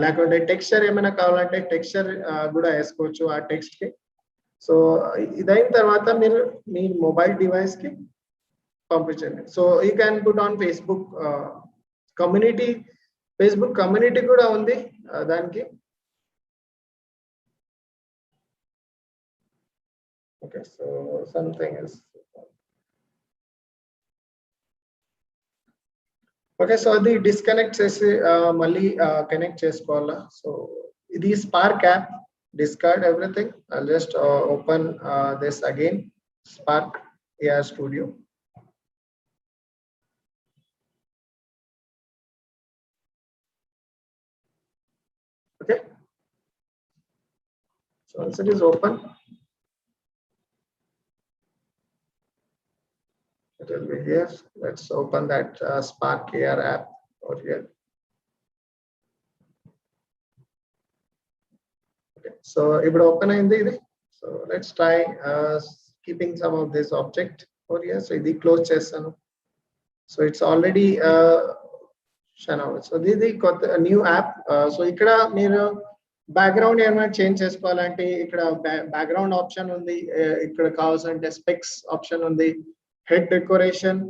లేకపోతే టెక్స్చర్ ఏమైనా కావాలంటే టెక్స్చర్ కూడా వేసుకోవచ్చు ఆ టెక్స్ట్ కి. సో ఇదైన తర్వాత మీరు మీ మొబైల్ డివైస్ కి పంపించండి. So you can put on Facebook community. Facebook community కూడా ఉంది దానికి. Okay so something else. Okay so అది డిస్కనెక్ట్ చేసి మళ్ళీ కనెక్ట్ చేసుకోవాలా. సో ఇది spark app. Discard everything. I'll just open this again, Spark AI Studio. Okay. So once it is open, it will be here. Let's open that Spark AI app over here. So ఇప్పుడు open అయింది ఇది. So let's try keeping some of this object over here. So ఇది close చేస్తాను. So it's already so ఇది కొత్త new app. So ఇక్కడ మీరు background ఏమైనా చేంజ్ చేసుకోవాలంటే ఇక్కడ బ్యాక్గ్రౌండ్ ఆప్షన్ ఉంది. ఇక్కడ కావాల్సింటే స్పెక్స్ ఆప్షన్ ఉంది. Head decoration.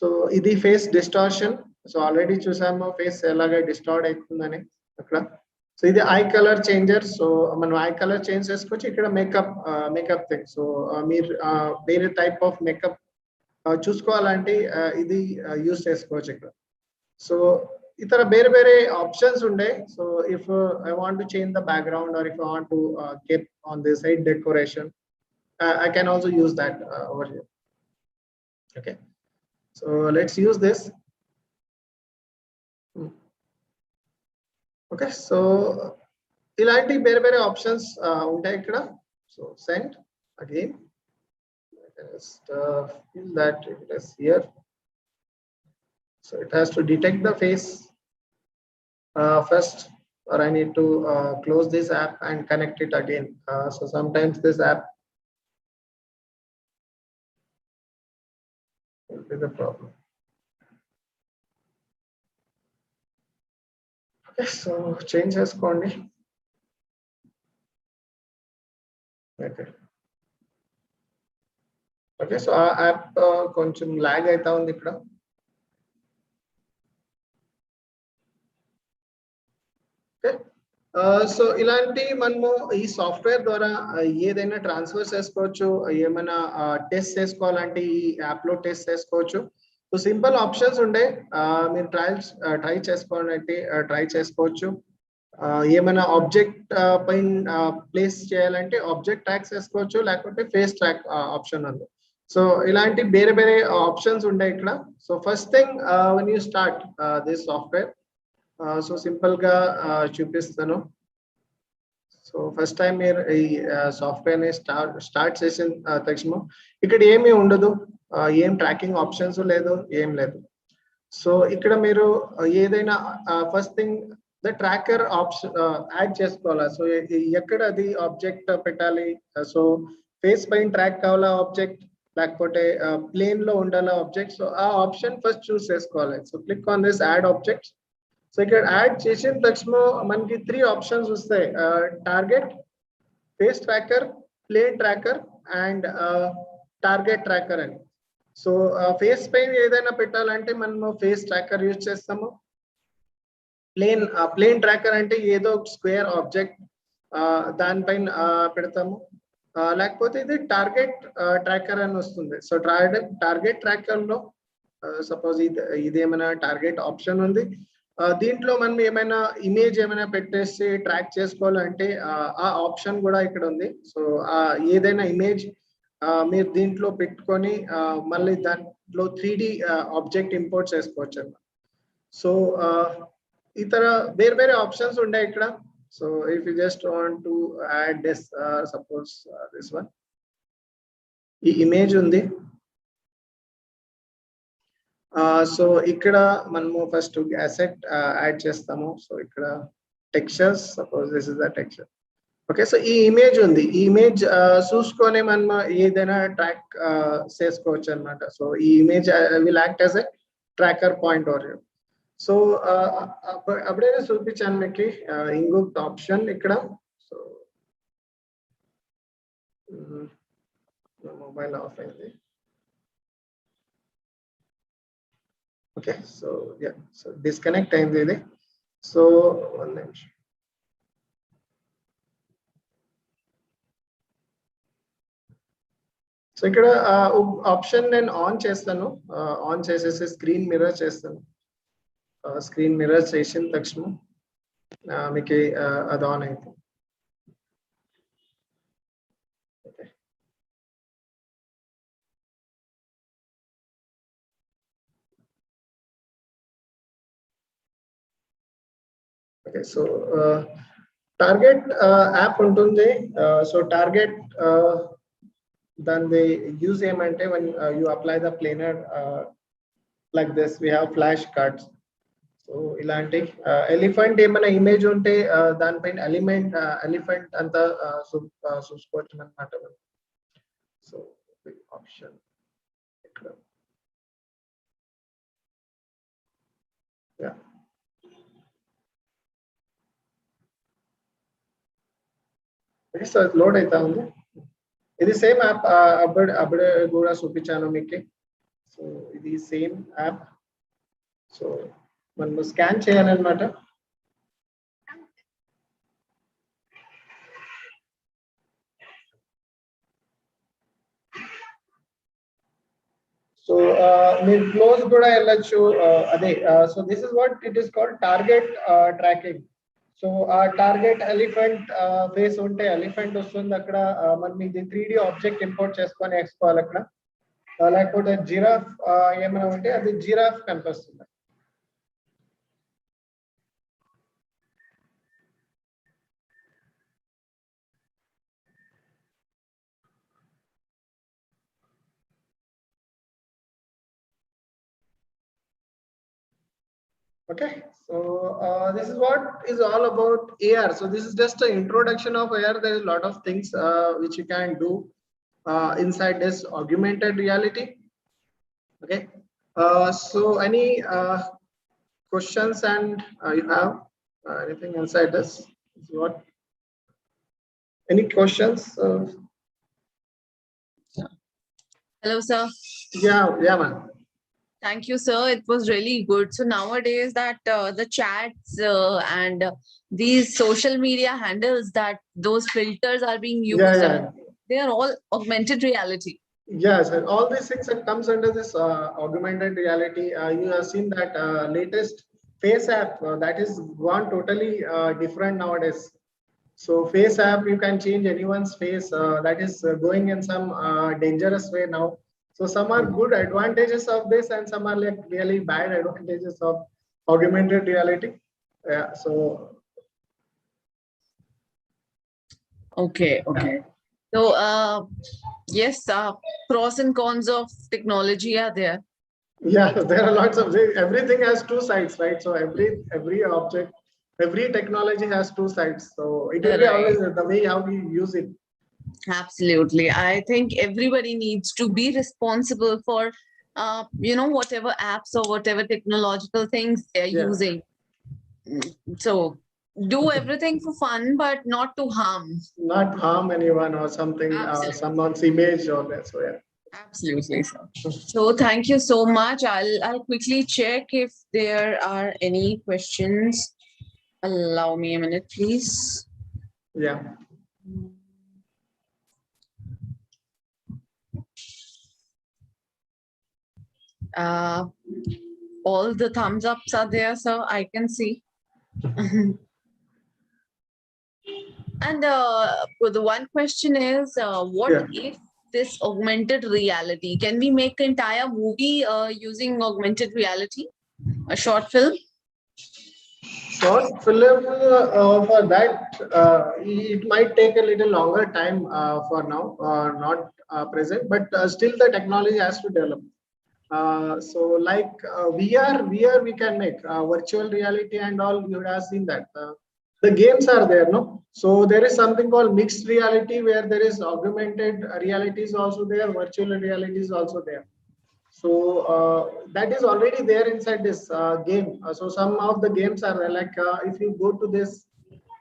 సో ఇది ఫేస్ డిస్టార్షన్. సో ఆల్రెడీ చూసాము ఫేస్ ఎలాగ డిస్టార్ట్ అవుతుందని అక్కడ. సో ఇది ఐ కలర్ చేంజర్. సో మనం ఐ కలర్ చేంజ్ చేసుకోవచ్చు. ఇక్కడ మేకప్ థింగ్. సో మీరు వేరే టైప్ ఆఫ్ మేకప్ చూసుకోవాలంటే ఇది యూస్ చేసుకోవచ్చు ఇక్కడ. సో ఇతర వేరే వేరే ఆప్షన్స్ ఉండే. So if I want to change the background or if I want to keep on this side decoration, I can also use that over here. Okay, so let's use this. Okay, so ఇలాంటి వేరే వేరే options ఉంటాయి ఇక్కడ. So send again just feel that it is here. So it has to detect the face first, or I need to close this app and connect it again. So sometimes this app will be the problem. Okay, so change has gone. Okay. Okay, so ఆ app కొంచెం log అవుతా ఉంది ఇక్కడ. Okay so ఇలాంటి మనము ఈ software ద్వారా ఏదైనా ట్రాన్స్ఫర్ చేసుకోవచ్చు. ఏమైనా టెస్ట్ చేసుకోవాలంటే ఈ యాప్ లో టెస్ట్ చేసుకోవచ్చు. సో సింపుల్ ఆప్షన్స్ ఉండే. మీరు ట్రై చేసుకోవాలంటే ట్రై చేసుకోవచ్చు. ఏమైనా ఆబ్జెక్ట్ పైన ప్లేస్ చేయాలంటే ఆబ్జెక్ట్ ట్రాక్ చేసుకోవచ్చు, లేకపోతే ఫేస్ ట్రాక్ ఆప్షన్ ఉంది. సో ఇలాంటి వేరే వేరే ఆప్షన్స్ ఉంటాయి ఇక్కడ. So first thing when you start this software, so simple గా చూపిస్తాను. సో ఫస్ట్ టైం మీరు ఈ సాఫ్ట్వేర్ ని స్టార్ట్ చేసిన తక్షణం ఇక్కడ ఏమీ ఉండదు. ఏం ట్రాకింగ్ ఆప్షన్స్ లేదు, ఏం లేదు. సో ఇక్కడ మీరు ఏదైనా first thing the tracker option add చేసుకోవాలా. సో ఎక్కడ అది ఆబ్జెక్ట్ పెట్టాలి. సో ఫేస్ పైన ట్రాక్ కావాలా ఆబ్జెక్ట్, లేకపోతే ప్లేన్ లో ఉండాలా ఆబ్జెక్ట్. సో ఆ ఆప్షన్ ఫస్ట్ చూస్ చేసుకోవాలి. So click on this add object. So ఇక్కడ యాడ్ చేసిన తక్షణం మనకి 3 ఆప్షన్స్ వస్తాయి. Target, face tracker plane tracker and target tracker అని. సో ఫేస్ పైన ఏదైనా పెట్టాలంటే మనము ఫేస్ ట్రాకర్ యూజ్ చేస్తాము. ప్లేన్ ట్రాకర్ అంటే ఏదో స్క్వేర్ ఆబ్జెక్ట్ దానిపైన పెడతాము. లేకపోతే ఇది టార్గెట్ ట్రాకర్ అని వస్తుంది. సో టార్గెట్ ట్రాకర్ లో సపోజ్ ఇది ఏమైనా టార్గెట్ ఆప్షన్ ఉంది. దీంట్లో మనం ఏమైనా ఇమేజ్ ఏమైనా పెట్టేసి ట్రాక్ చేసుకోవాలంటే ఆ ఆప్షన్ కూడా ఇక్కడ ఉంది. సో ఏదైనా ఇమేజ్ మీరు దీంట్లో పెట్టుకొని మళ్ళీ దాంట్లో 3D ఆబ్జెక్ట్ ఇంపోర్ట్ చేసుకోవచ్చు అన్నమాట. సో ఇతర వేరే వేరే ఆప్షన్స్ ఉన్నాయి ఇక్కడ. So if you just want to add this suppose this one, ఈ ఇమేజ్ ఉంది. సో ఇక్కడ మనము ఫస్ట్ అసెట్ యాడ్ చేస్తాము. సో ఇక్కడ textures, suppose this is the texture. Okay, so ఈ ఇమేజ్ ఉంది. ఈ ఇమేజ్ చూసుకొని మనం ఏదైనా ట్రాక్ చేసుకోవచ్చు అనమాట. సో ఈ image will act as a tracker point or you. So అప్పుడైనా చూపించాను మీకు ఇంకొక ఆప్షన్ ఇక్కడ. సో మొబైల్ ఆఫ్ అయింది. Okay, so yeah, so disconnect అయింది ఇది. సో 1 నిమిషం. సో ఇక్కడ ఆప్షన్ నేను ఆన్ చేస్తాను. ఆన్ చేసేసి స్క్రీన్ మిర్రర్ చేస్తాను. స్క్రీన్ మిర్రర్ చేసిన తక్షణం మీకు అది ఆన్ అవుతుంది. ఓకే, సో టార్గెట్ యాప్ ఉంటుంది. సో టార్గెట్ దాని యూజ్ ఏమంటే when you apply the planar like this, we have flash cards. So ఇలాంటి ఎలిఫెంట్ ఏమైనా ఇమేజ్ ఉంటే దానిపైన ఎలిఫెంట్ అంతా చూసుకోవచ్చు అన్నమాట. సో ఆప్షన్ ఇక్కడ సో లోడ్ అవుతా ఉంది. ఇది సేమ్ యాప్ అప్పుడే కూడా చూపించాను మీకు. సో ఇది సేమ్ యాప్. సో మనం స్కాన్ చేయాలన్నమాట. సో మీరు క్లోజ్ కూడా వెళ్ళొచ్చు అదే. So this is what it is called target tracking. So ఆ టార్గెట్ ఎలిఫెంట్ ఫేస్ ఉంటే ఎలిఫెంట్ వస్తుంది అక్కడ. మనం ఇది 3D ఆబ్జెక్ట్ ఇంపోర్ట్ చేసుకొని వేసుకోవాలి అక్కడ. లేకపోతే జిరాఫ్ ఏమైనా ఉంటే అది జిరాఫ్ కనిపిస్తుంది. Okay, so this is what is all about AR. So this is just an introduction of AR. There is a lot of things which you can do inside this augmented reality. Okay, so any questions and you have anything inside this? This is what? Any questions? Hello, sir. Yeah, man. Thank you, sir. It was really good. So nowadays that the chats and these social media handles, that those filters are being used, Yeah. they are all augmented reality. Yes, and all these things that comes under this augmented reality. You have seen that latest Face app that is gone totally different nowadays. So Face app, you can change anyone's face. That is going in some dangerous way now. So some are good advantages of this, and some are like really bad advantages of augmented reality. Yeah. So. Okay. So yes, pros and cons of technology are there. Yeah, there are lots of everything has two sides, right? So every object, every technology has two sides. So it will be always the way how we use it. Absolutely. I think everybody needs to be responsible for whatever apps or whatever technological things they're using. So do everything for fun, but not to harm. Not harm anyone or something, Absolutely. someone's image or that. So yeah. Absolutely, sir. So thank you so much. I'll quickly check if there are any questions. Allow me a minute, please. Yeah. All the thumbs ups are there, sir. I can see. And the one question is, what Yeah. if this augmented reality? Can we make an entire movie using augmented reality? A short film? Short film, for that, it might take a little longer time for now, not present, but still the technology has to develop. So like VR we can make virtual reality and all. You would have seen that the games are there, no? So there is something called mixed reality where there is augmented reality is also there, virtual reality is also there. So that is already there inside this game. So some of the games are there, like if you go to this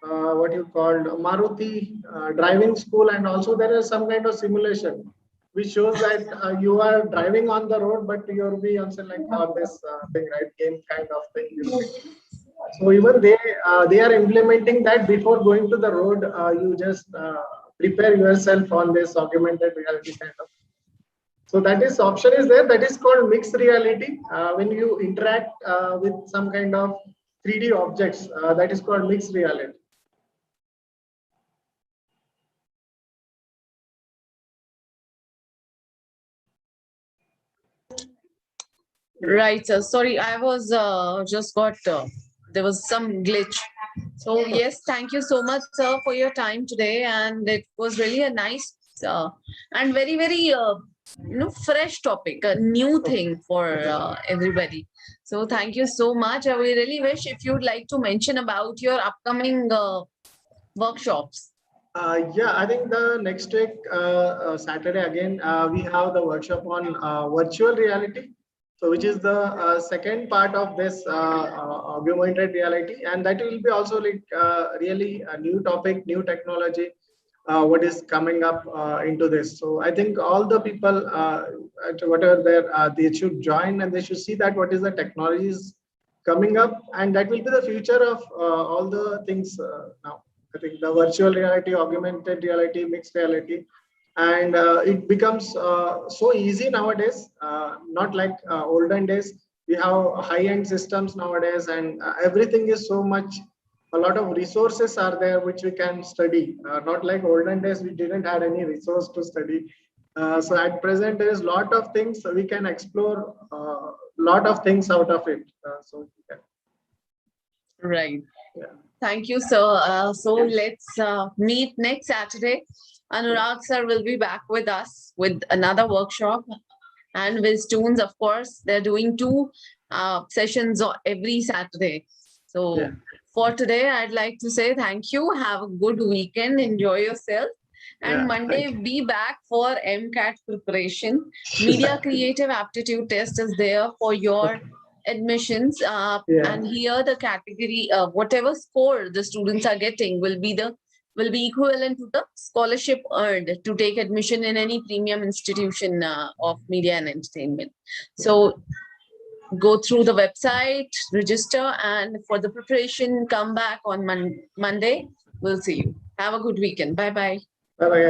what you called Maruti driving school, and also there is some kind of simulation which shows that you are driving on the road, but you'll be also like on this thing, right? Game kind of thing you'll be. So even they are implementing that before going to the road. You just prepare yourself on this augmented reality kind of. So that is option is there. That is called mixed reality. When you interact with some kind of 3D objects, that is called mixed reality. Right, sir. Sorry, I was just got there was some glitch. So yes, thank you so much, sir, for your time today, and it was really a nice and very fresh topic, a new thing for everybody. So thank you so much. I would really wish if you'd like to mention about your upcoming workshops. Yeah, I think the next week, Saturday again, we have the workshop on virtual reality. So, which is the second part of this augmented reality, and that will be also like really a new topic, new technology, what is coming up into this. So, I think all the people, whatever there, they should join and they should see that what is the technologies coming up, and that will be the future of all the things now. I think the virtual reality, augmented reality, mixed reality, and it becomes so easy nowadays. Not like olden days. We have high-end systems nowadays, and everything is so much. A lot of resources are there which we can study. Not like olden days, we didn't have any resource to study. So at present, there is a lot of things we can explore. Lot of things out of it. So yeah. Right. Yeah. Thank you, sir. So let's meet next Saturday. Anurag sir will be back with us with another workshop, and with students, of course, they're doing two sessions every Saturday. So Yeah. for today, I'd like to say thank you. Have a good weekend. Enjoy yourself. And Yeah, Monday, thank you. be back for MCAT preparation. Media Creative Aptitude Test is there for your admissions. Yeah. And here the category, whatever score the students are getting will be equivalent to the scholarship earned to take admission in any premium institution of media and entertainment. So go through the website, register, and for the preparation, come back on Monday. We'll see you. Have a good weekend. Bye-bye. Bye bye.